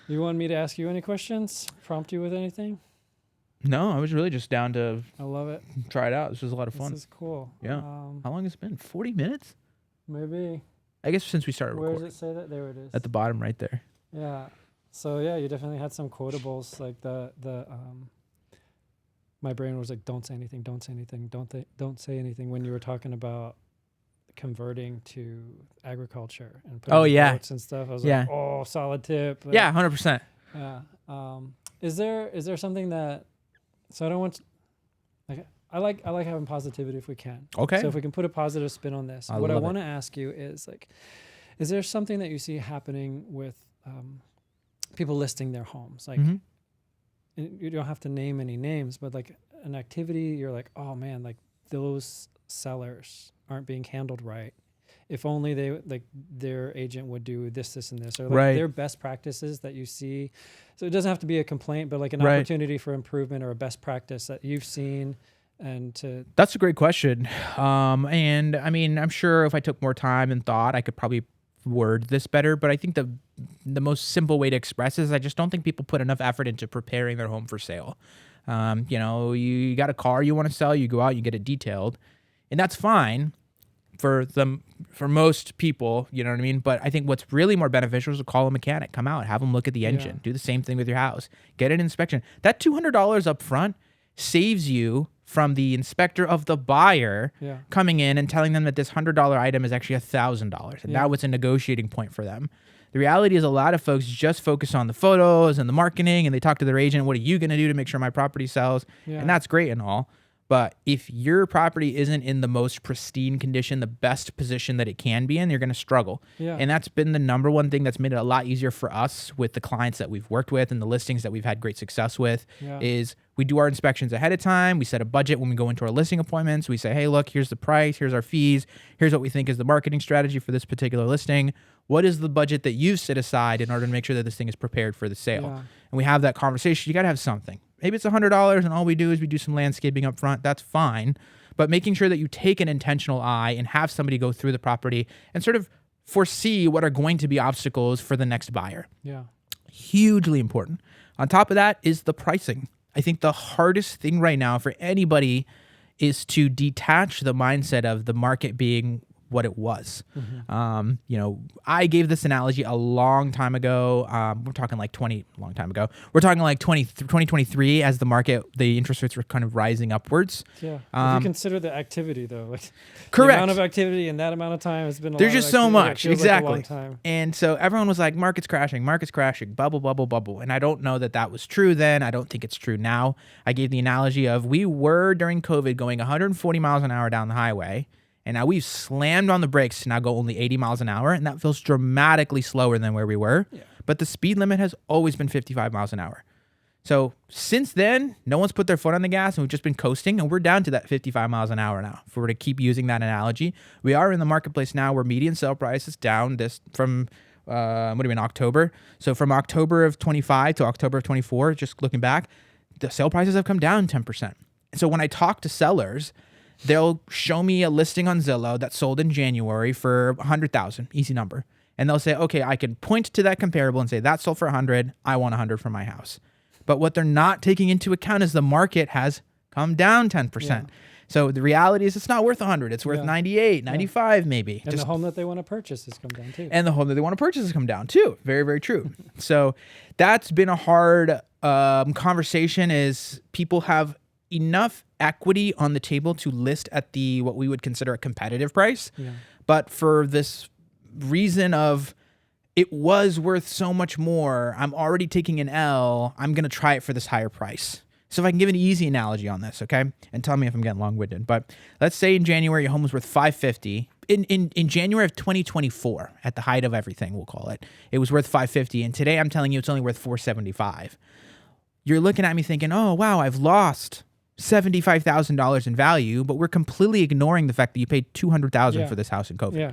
You want me to ask you any questions? Prompt you with anything? No, I was really just down to I love it. try it out. This was a lot of fun. This is cool. Yeah. How long has it been? 40 minutes? Maybe. I guess since we started Where recording. does it say that? There it is. At the bottom right there. Yeah. So yeah, you definitely had some quotables like my brain was like, don't say anything, don't say anything, don't say anything when you were talking about converting to agriculture and putting goats and stuff. I was like, oh, solid tip. But yeah, 100%. Yeah. Is there something that, so I don't want to, like, I like having positivity if we can. Okay. So if we can put a positive spin on this, what I want to ask you is like, is there something that you see happening with people listing their homes? Like, and you don't have to name any names, but like an activity, you're like, oh man, like those sellers aren't being handled right. If only their agent would do this, and this, or like their best practices that you see. So it doesn't have to be a complaint, but like an opportunity for improvement or a best practice that you've seen. That's a great question. And I mean, I'm sure if I took more time and thought, I could probably word this better, but I think the most simple way to express is I just don't think people put enough effort into preparing their home for sale. You know, you got a car you want to sell, you go out, you get it detailed, and that's fine for most people, you know what I mean? But I think what's really more beneficial is to call a mechanic, come out, have them look at the engine, do the same thing with your house, get an inspection. That $200 up front saves you from the inspector of the buyer coming in and telling them that this $100 item is actually $1,000. And now it's a negotiating point for them. The reality is a lot of folks just focus on the photos and the marketing, and they talk to their agent, what are you going to do to make sure my property sells? And that's great and all. But if your property isn't in the most pristine condition, the best position that it can be in, you're going to struggle. And that's been the number one thing that's made it a lot easier for us with the clients that we've worked with and the listings that we've had great success with is we do our inspections ahead of time. We set a budget when we go into our listing appointments. We say, hey, look, here's the price. Here's our fees. Here's what we think is the marketing strategy for this particular listing. What is the budget that you've set aside in order to make sure that this thing is prepared for the sale? And we have that conversation. You got to have something. Maybe it's $100 and all we do is we do some landscaping up front. That's fine. But making sure that you take an intentional eye and have somebody go through the property and sort of foresee what are going to be obstacles for the next buyer. Hugely important. On top of that is the pricing. I think the hardest thing right now for anybody is to detach the mindset of the market being what it was. You know, I gave this analogy a long time ago. We're talking like 2023 as the market, the interest rates were kind of rising upwards. If you consider the activity though, like correct. The amount of activity in that amount of time has been there's just so much. Exactly. Like a long time. And so everyone was like, market's crashing, bubble, bubble, bubble. And I don't know that was true then. I don't think it's true now. I gave the analogy of we were during COVID going 140 miles an hour down the highway. And now we've slammed on the brakes to now go only 80 miles an hour. And that feels dramatically slower than where we were. Yeah. But the speed limit has always been 55 miles an hour. So since then, no one's put their foot on the gas and we've just been coasting, and we're down to that 55 miles an hour now. If we were to keep using that analogy, we are in the marketplace now where median sale price is down from October. So from October of 25 to October of 24, just looking back, the sale prices have come down 10%. So when I talk to sellers, they'll show me a listing on Zillow that sold in January for 100,000, easy number. And they'll say, okay, I can point to that comparable and say that sold for 100. I want 100 for my house. But what they're not taking into account is the market has come down 10%. Yeah. So the reality is it's not worth 100. It's worth 98, 95 maybe. And the home that they want to purchase has come down too. And the home that they want to purchase has come down too. Very, very true. So that's been a hard conversation, is people have enough equity on the table to list at what we would consider a competitive price. Yeah. But for this reason of it was worth so much more, I'm already taking an L, I'm going to try it for this higher price. So if I can give an easy analogy on this, okay? And tell me if I'm getting long-winded. But let's say in January, your home was worth $550. In January of 2024, at the height of everything, we'll call it, it was worth $550. And today I'm telling you it's only worth $475. You're looking at me thinking, oh, wow, I've lost $75,000 in value, but we're completely ignoring the fact that you paid $200,000 for this house in COVID. Yeah.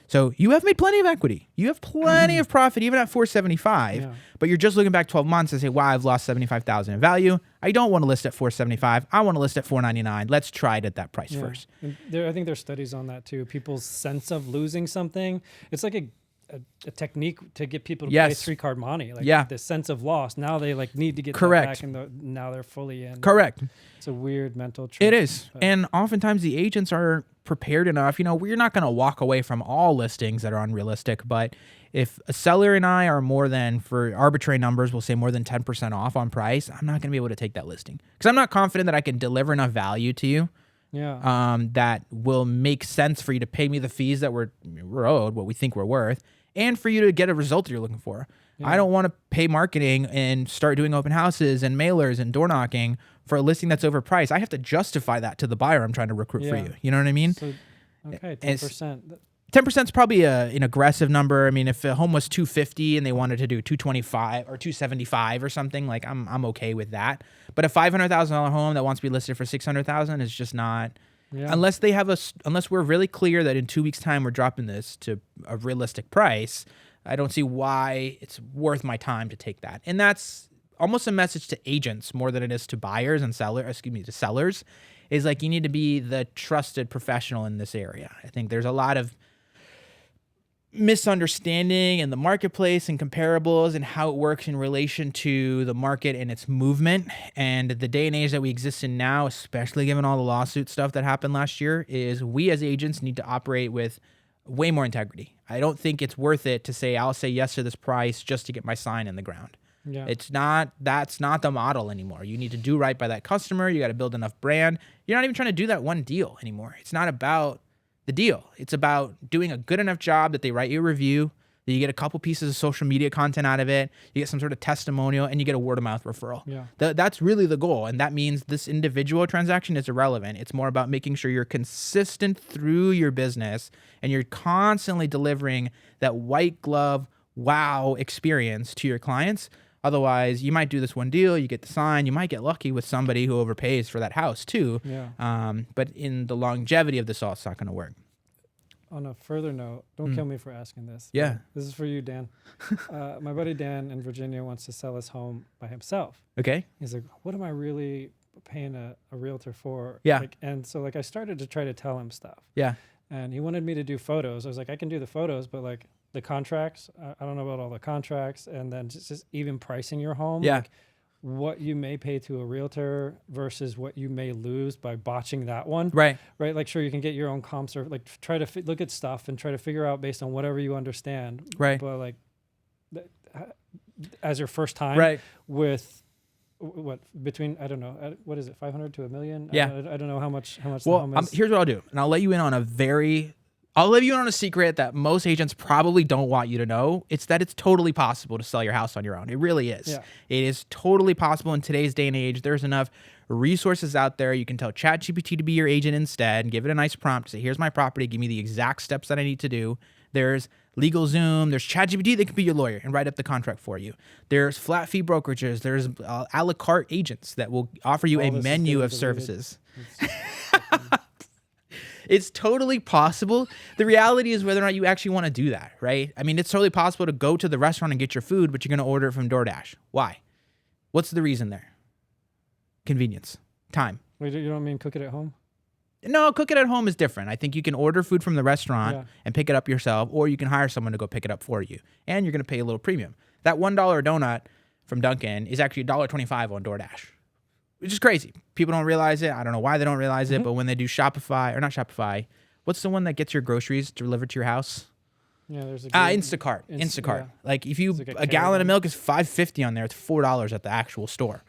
So you have made plenty of equity. You have plenty of profit, even at $475. But you're just looking back 12 months and say, wow, I've lost $75,000 in value. I don't want to list at $475. I want to list at $499. Let's try it at that price first. And I think there's studies on that too. People's sense of losing something. It's like a technique to get people to play street card money. Like the sense of loss. Now they need to get that back, and now they're fully in. Correct. It's a weird mental trick. It is. And oftentimes the agents are prepared enough. We're not going to walk away from all listings that are unrealistic, but if a seller and I are more than, for arbitrary numbers, we'll say more than 10% off on price, I'm not going to be able to take that listing because I'm not confident that I can deliver enough value to you. That will make sense for you to pay me the fees that we're owed, what we think we're worth, and for you to get a result that you're looking for. I don't want to pay marketing and start doing open houses and mailers and door knocking for a listing that's overpriced. I have to justify that to the buyer I'm trying to recruit for you. You know what I mean? So, okay, 10%. 10% is probably an aggressive number. I mean, if a home was $250 and they wanted to do $225 or $275 or something, I'm okay with that. But a $500,000 home that wants to be listed for $600,000 is just not. Yeah. Unless we're really clear that in 2 weeks' time we're dropping this to a realistic price, I don't see why it's worth my time to take that. And that's almost a message to agents more than it is to buyers and to sellers, is you need to be the trusted professional in this area. I think there's a lot of misunderstanding in the marketplace and comparables and how it works in relation to the market and its movement. And the day and age that we exist in now, especially given all the lawsuit stuff that happened last year, is we as agents need to operate with way more integrity. I don't think it's worth it to say, I'll say yes to this price just to get my sign in the ground. Yeah. That's not the model anymore. You need to do right by that customer. You got to build enough brand. You're not even trying to do that one deal anymore. It's not about the deal. It's about doing a good enough job that they write you a review, that you get a couple pieces of social media content out of it, you get some sort of testimonial, and you get a word of mouth referral. Yeah. That's really the goal. And that means this individual transaction is irrelevant. It's more about making sure you're consistent through your business and you're constantly delivering that white glove wow experience to your clients. Otherwise, you might do this one deal, you get the sign, you might get lucky with somebody who overpays for that house too. Yeah. But in the longevity of this all, it's not going to work. On a further note, don't kill me for asking this. Yeah. This is for you, Dan. My buddy Dan in Virginia wants to sell his home by himself. Okay. He's like, what am I really paying a realtor for? Yeah. And so I started to try to tell him stuff. Yeah. And he wanted me to do photos. I was like, I can do the photos, but the contracts, I don't know about all the contracts, and then just even pricing your home. Yeah. What you may pay to a realtor versus what you may lose by botching that one. Right. Right. Sure, you can get your own comps or try to look at stuff and try to figure out based on whatever you understand. Right. But as your first time. Right. With what between, I don't know, what is it, 500 to $1 million? Yeah. I don't know how much. Well, here's what I'll do, and I'll let you in on a very I'll let you in on a secret that most agents probably don't want you to know. It's that it's totally possible to sell your house on your own. It really is. Yeah. It is totally possible in today's day and age. There's enough resources out there. You can tell ChatGPT to be your agent instead and give it a nice prompt. Say, here's my property. Give me the exact steps that I need to do. There's LegalZoom. There's ChatGPT that can be your lawyer and write up the contract for you. There's flat fee brokerages. There's a la carte agents that will offer you a menu of services. It's totally possible. The reality is whether or not you actually want to do that, right? I mean, it's totally possible to go to the restaurant and get your food, but you're going to order it from DoorDash. Why? What's the reason there? Convenience. Time. Wait, you don't mean cook it at home? No, cook it at home is different. I think you can order food from the restaurant and pick it up yourself, or you can hire someone to go pick it up for you, and you're going to pay a little premium. That $1 donut from Dunkin' is actually $1.25 on DoorDash, which is crazy. People don't realize it. I don't know why they don't realize it, but when they do Shopify, or not Shopify, what's the one that gets your groceries delivered to your house? Yeah, there's a Instacart. Instacart. Yeah. Like if you Like a a gallon caravan. of milk is $5.50 on there. It's $4 at the actual store.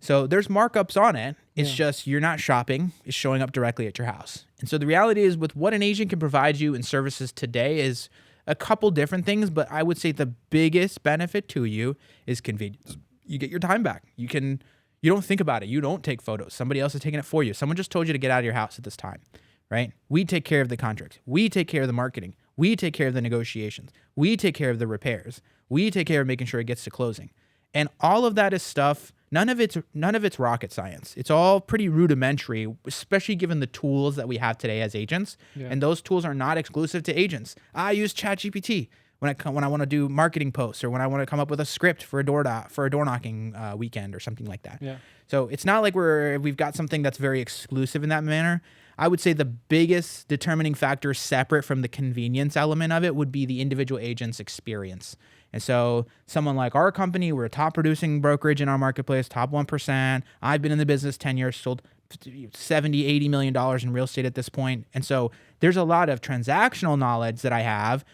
So there's markups on it. It's just you're not shopping. It's showing up directly at your house. And so the reality is with what an agent can provide you in services today is a couple different things, but I would say the biggest benefit to you is convenience. You get your time back. You don't think about it. You don't take photos. Somebody else is taking it for you. Someone just told you to get out of your house at this time, right? We take care of the contracts. We take care of the marketing. We take care of the negotiations. We take care of the repairs. We take care of making sure it gets to closing. And all of that is stuff, none of it's rocket science. It's all pretty rudimentary, especially given the tools that we have today as agents. Yeah. And those tools are not exclusive to agents. I use ChatGPT when I want to do marketing posts or when I want to come up with a script for a door knocking weekend or something like that. Yeah. So it's not like we've got something that's very exclusive in that manner. I would say the biggest determining factor separate from the convenience element of it would be the individual agent's experience. And so someone like our company, we're a top producing brokerage in our marketplace, top 1%. I've been in the business 10 years, sold $70, $80 million in real estate at this point. And so there's a lot of transactional knowledge that I have,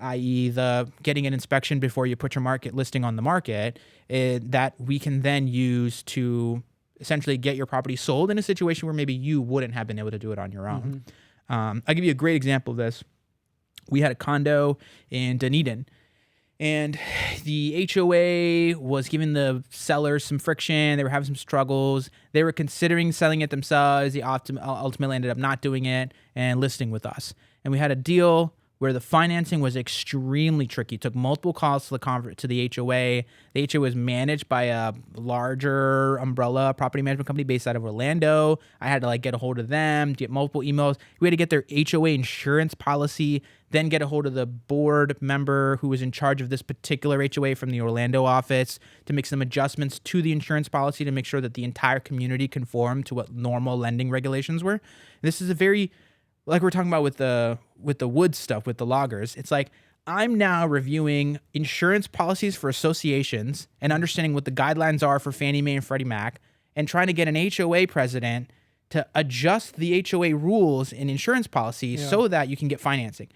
i.e. the getting an inspection before you put your market listing on the market, that we can then use to essentially get your property sold in a situation where maybe you wouldn't have been able to do it on your own. I'll give you a great example of this. We had a condo in Dunedin, and the HOA was giving the sellers some friction. They were having some struggles. They were considering selling it themselves. They ultimately ended up not doing it and listing with us. And we had a deal where the financing was extremely tricky. It took multiple calls to the HOA. The HOA was managed by a larger umbrella property management company based out of Orlando. I had to get a hold of them, get multiple emails. We had to get their HOA insurance policy, then get a hold of the board member who was in charge of this particular HOA from the Orlando office to make some adjustments to the insurance policy to make sure that the entire community conformed to what normal lending regulations were. This is a very, like we're talking about with the wood stuff, with the loggers, it's like I'm now reviewing insurance policies for associations and understanding what the guidelines are for Fannie Mae and Freddie Mac and trying to get an HOA president to adjust the HOA rules in insurance policies so that you can get financing.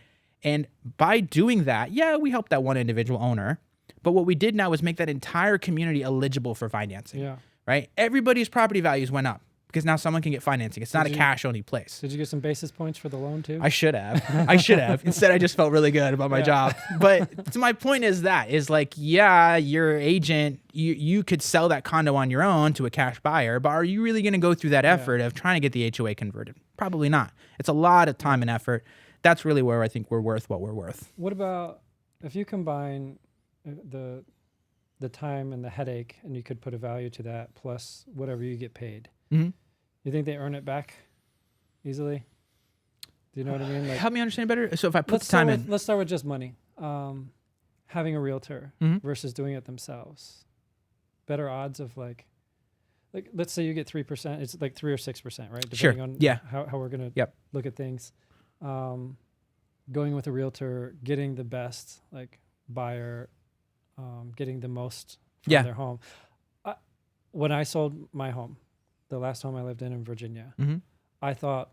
And by doing that, we helped that one individual owner. But what we did now was make that entire community eligible for financing. Yeah. Right? Everybody's property values went up because now someone can get financing. It's not a cash-only place. Did you get some basis points for the loan too? I should have. Instead, I just felt really good about my job. But my point is your agent, you could sell that condo on your own to a cash buyer, but are you really going to go through that effort of trying to get the HOA converted? Probably not. It's a lot of time and effort. That's really where I think we're worth what we're worth. What about if you combine the time and the headache, and you could put a value to that plus whatever you get paid? Mm-hmm. You think they earn it back easily? Do you know what I mean? Help me understand better. So if I put the time in, let's start with just money. Having a realtor versus doing it themselves. Better odds of like let's say you get 3%. It's like 3 or 6%, right? Depending on how we're gonna look at things. Going with a realtor, getting the best buyer, getting the most from their home. When I sold my home, the last home I lived in Virginia, I thought,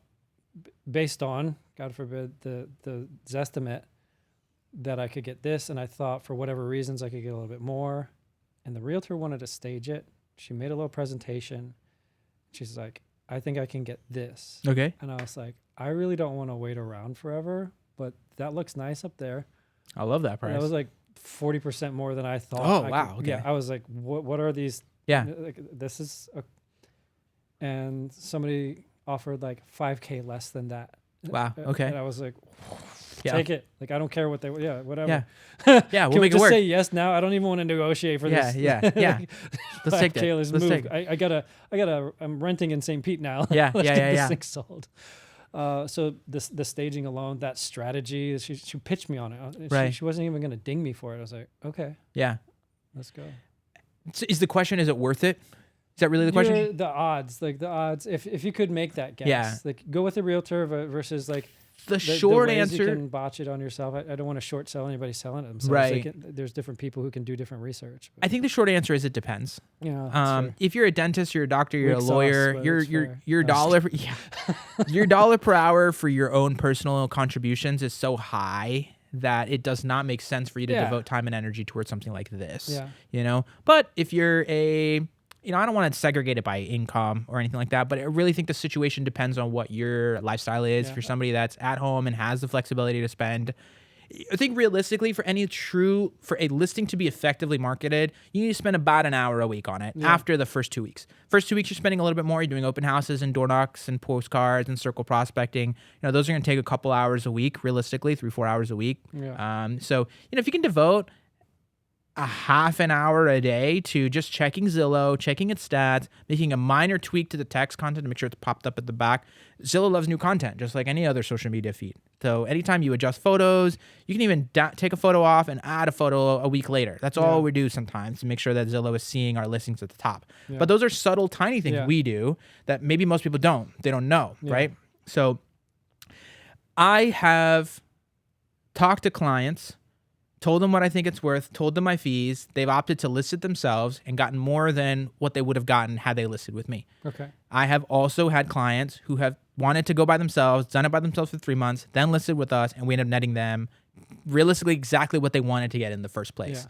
based on, God forbid, the Zestimate, that I could get this, and I thought for whatever reasons I could get a little bit more. And the realtor wanted to stage it. She made a little presentation. She's like, I think I can get this. Okay. And I was like, I really don't want to wait around forever. but that looks nice up there. I love that price. And that was like 40% more than I thought. Oh, wow. Okay. Yeah, I was like, what are these? Yeah. Like, this is, and somebody offered like 5K less than that. Wow. Okay. And I was like, Yeah. take it. Like, I don't care what they, whatever. Yeah. Yeah. We'll Can we make it just work. say yes now? I don't even want to negotiate for Yeah. this. Yeah. Yeah. Let's take that. 5K, let's Let's move. take it. I'm renting in St. Pete now. Yeah. Let's Yeah. get Yeah. this Yeah. thing sold. So the staging alone, that strategy, she pitched me on it. Right. She wasn't even going to ding me for it. I was like, okay, Yeah. let's go. So is the question, is it worth it? Is that really the question? The odds, if you could make that guess, Yeah. like go with a realtor versus like The short ways answer. you can botch it on yourself. I don't want to short sell anybody selling it themselves. Right. There's different people who can do different research. I think the short answer is it depends. Yeah. That's fair. If you're a dentist, you're a doctor, you're Weak a sauce, lawyer, but your it's your fair. your No, dollar your dollar per hour for your own personal contributions is so high that it does not make sense for you to Yeah. devote time and energy towards something like this. Yeah. You know? But if you're I don't want to segregate it by income or anything like that, but I really think the situation depends on what your lifestyle is. Yeah. If you're somebody that's at home and has the flexibility to spend, I think realistically for a listing to be effectively marketed, you need to spend about an hour a week on it after the first 2 weeks. First 2 weeks, you're spending a little bit more. You're doing open houses and door knocks and postcards and circle prospecting. Those are going to take a couple hours a week, realistically, 3-4 hours a week. Yeah. So, if you can devote a half an hour a day to just checking Zillow, checking its stats, making a minor tweak to the text content to make sure it's popped up at the back. Zillow loves new content, just like any other social media feed. So anytime you adjust photos, you can even take a photo off and add a photo a week later. That's all we do sometimes to make sure that Zillow is seeing our listings at the top. Yeah. But those are subtle, tiny things we do that maybe most people don't. They don't know, right? So I have talked to clients, told them what I think it's worth, told them my fees. They've opted to list it themselves and gotten more than what they would have gotten had they listed with me. Okay. I have also had clients who have wanted to go by themselves, done it by themselves for 3 months, then listed with us, and we end up netting them realistically exactly what they wanted to get in the first place.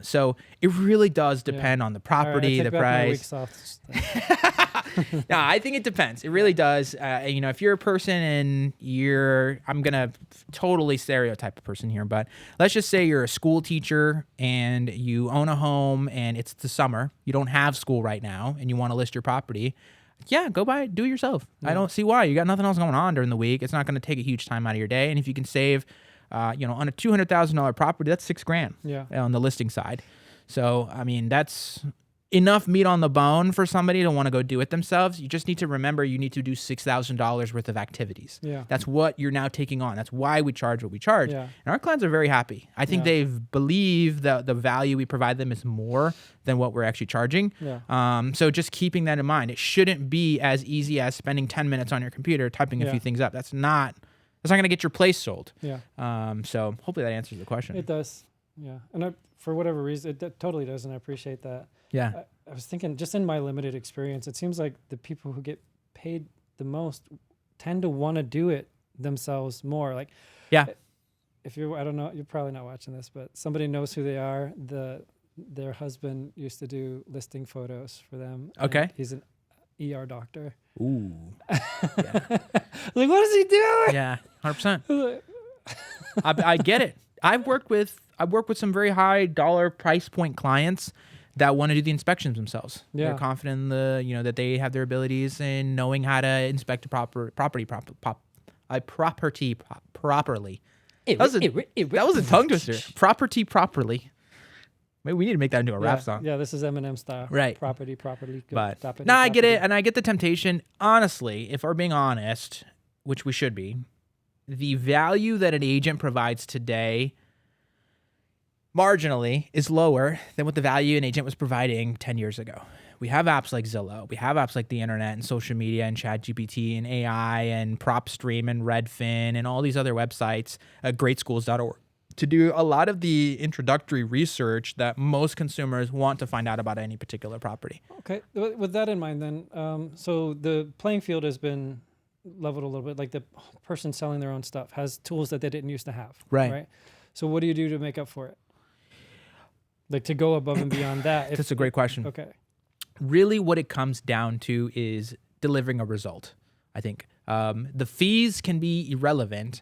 So it really does depend on the property, the price. No, I think it depends. It really does. If you're a person and I'm going to totally stereotype a person here, but let's just say you're a school teacher and you own a home and it's the summer. You don't have school right now and you want to list your property. Yeah, go buy it. Do it yourself. I don't see why. You got nothing else going on during the week. It's not going to take a huge time out of your day. And if you can save, on a $200,000 property, that's $6,000 on the listing side. So, that's enough meat on the bone for somebody to want to go do it themselves. You just need to remember you need to do $6,000 worth of activities. Yeah. That's what you're now taking on. That's why we charge what we charge. Yeah. And our clients are very happy. I think they believe that the value we provide them is more than what we're actually charging. Yeah. So just keeping that in mind. It shouldn't be as easy as spending 10 minutes on your computer typing a few things up. That's not going to get your place sold. Yeah. So hopefully that answers the question. It does. Yeah. And for whatever reason, it totally does. And I appreciate that. Yeah. I was thinking, just in my limited experience, it seems like the people who get paid the most tend to want to do it themselves more. Like, if I don't know, you're probably not watching this, but somebody knows who they are. Their husband used to do listing photos for them. Okay. He's an ER doctor. Ooh. Like, what is he doing? Yeah. 100%. I get it. I've worked with some very high dollar price point clients that want to do the inspections themselves. Yeah. They're confident in that they have their abilities in knowing how to inspect a property properly. That was a tongue twister. Property properly. Maybe we need to make that into a rap song. Yeah, this is Eminem style. Right. Property. But I get it, and I get the temptation. Honestly, if we're being honest, which we should be, the value that an agent provides today marginally is lower than what the value an agent was providing 10 years ago. We have apps like Zillow. We have apps like the internet and social media and ChatGPT and AI and PropStream and Redfin and all these other websites, greatschools.org, to do a lot of the introductory research that most consumers want to find out about any particular property. Okay. With that in mind, then, so the playing field has been leveled a little bit. Like the person selling their own stuff has tools that they didn't used to have. Right. So what do you do to make up for it? Like to go above and beyond that? That's a great question. Okay. Really what it comes down to is delivering a result, I think. The fees can be irrelevant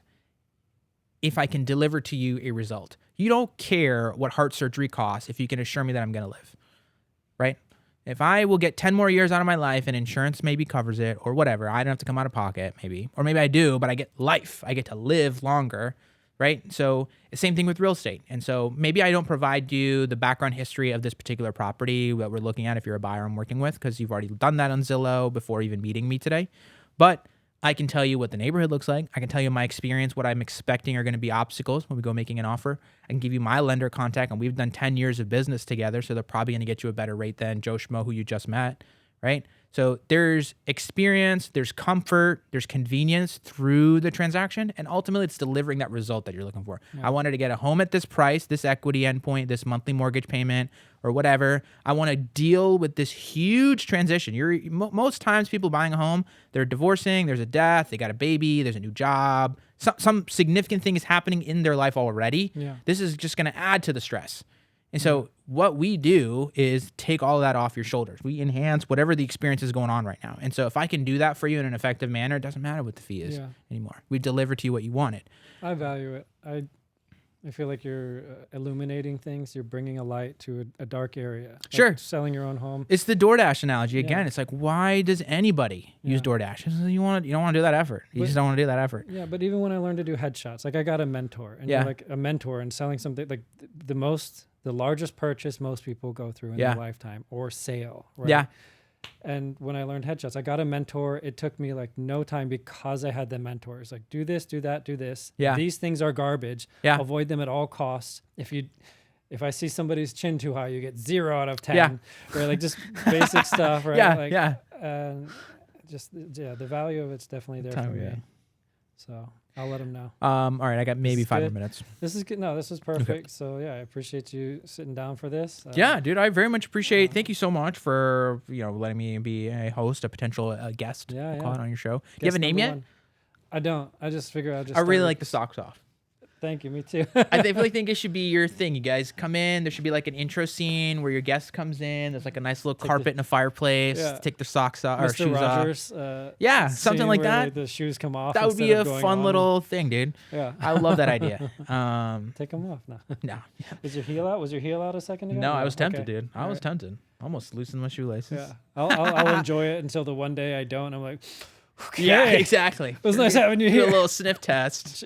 if I can deliver to you a result. You don't care what heart surgery costs if you can assure me that I'm going to live, right? If I will get 10 more years out of my life and insurance maybe covers it or whatever, I don't have to come out of pocket maybe, or maybe I do, but I get life. I get to live longer, right? So same thing with real estate. And so maybe I don't provide you the background history of this particular property that we're looking at if you're a buyer I'm working with, because you've already done that on Zillow before even meeting me today. But I can tell you what the neighborhood looks like. I can tell you my experience, what I'm expecting are going to be obstacles when we go making an offer. I can give you my lender contact, and we've done 10 years of business together, so they're probably going to get you a better rate than Joe Schmo, who you just met, right? So there's experience, there's comfort, there's convenience through the transaction, and ultimately it's delivering that result that you're looking for. Yeah. I wanted to get a home at this price, this equity endpoint, this monthly mortgage payment, or whatever. I want to deal with this huge transition. Most times people buying a home, they're divorcing, there's a death, they got a baby, there's a new job, some significant thing is happening in their life already. Yeah. This is just going to add to the stress. And so what we do is take all of that off your shoulders. We enhance whatever the experience is going on right now. And so if I can do that for you in an effective manner, it doesn't matter what the fee is anymore. We deliver to you what you wanted. I value it. I feel like you're illuminating things. You're bringing a light to a dark area. Sure. Like selling your own home. It's the DoorDash analogy again. Yeah. It's like, why does anybody use DoorDash? You don't want to do that effort. You just don't want to do that effort. Yeah, but even when I learned to do headshots, like I got a mentor, and like a mentor and selling something like the largest purchase most people go through in their lifetime or sale. Right? Yeah. And when I learned headshots, I got a mentor. It took me like no time because I had the mentors. Like, do this, do that, do this. Yeah. These things are garbage. Yeah. Avoid them at all costs. If I see somebody's chin too high, you get 0 out of 10. Yeah. Right? Like just basic stuff. Right? Yeah. Like, yeah. The value of it's definitely there for me. So I'll let them know. All right, I got maybe 5 more minutes. This is good. No, this is perfect. Okay. So yeah, I appreciate you sitting down for this. Yeah, dude, I very much appreciate. Thank you so much for letting me be a host, a potential guest on your show. Do you have a name yet? I don't. I just figured I really like the socks off. Thank you. Me too. I really think it should be your thing. You guys come in. There should be like an intro scene where your guest comes in. There's like a nice little carpet and a fireplace. Yeah. Take their socks off or Mr. shoes Rogers, off. Something like that. The shoes come off. That would be a fun little thing, dude. Yeah. I love that idea. Take them off now. No. Was your heel out? Was your heel out a second ago? No, I was tempted, dude. I was tempted. Almost loosened my shoelaces. Yeah. I'll enjoy it until the one day I don't. I'm like, okay. Yeah, exactly. It was nice having you here. Do a little sniff test.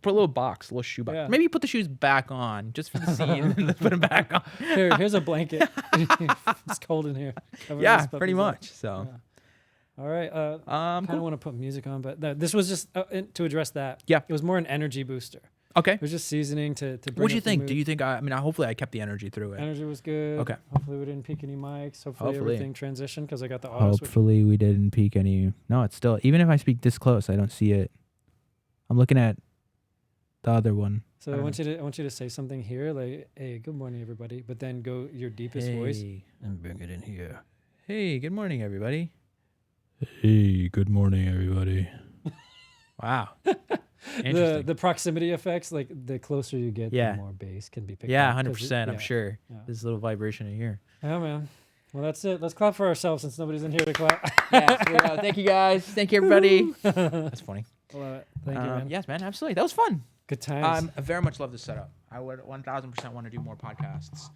Put a little box, a little shoe box. Yeah. Maybe you put the shoes back on just for the scene and then put them back on. Here's a blanket. It's cold in here. Yeah, pretty much. So, all right. I kind of want to put music on, but this was just to address that. Yeah, it was more an energy booster. Okay, it was just seasoning to bring. What do you think? Do you think? Hopefully, I kept the energy through it. Energy was good. Okay. Hopefully, we didn't peak any mics. Hopefully everything transitioned because I got the auto. Hopefully, we didn't peak any. No, it's still. Even if I speak this close, I don't see it. I'm looking at the other one. So I want you to say something here, like, "Hey, good morning, everybody," but then go your deepest voice and bring it in here. Hey, good morning, everybody. Hey, good morning, everybody. Wow. The proximity effects, like the closer you get, the more bass can be picked up. Yeah, 100%. I'm sure. Yeah. This little vibration in here. Yeah, man. Well, that's it. Let's clap for ourselves since nobody's in here to clap. Thank you, guys. Thank you, everybody. That's funny. Love it. Thank you, man. Yes, man. Absolutely. That was fun. Good times. I very much love this setup. I would 1000% want to do more podcasts.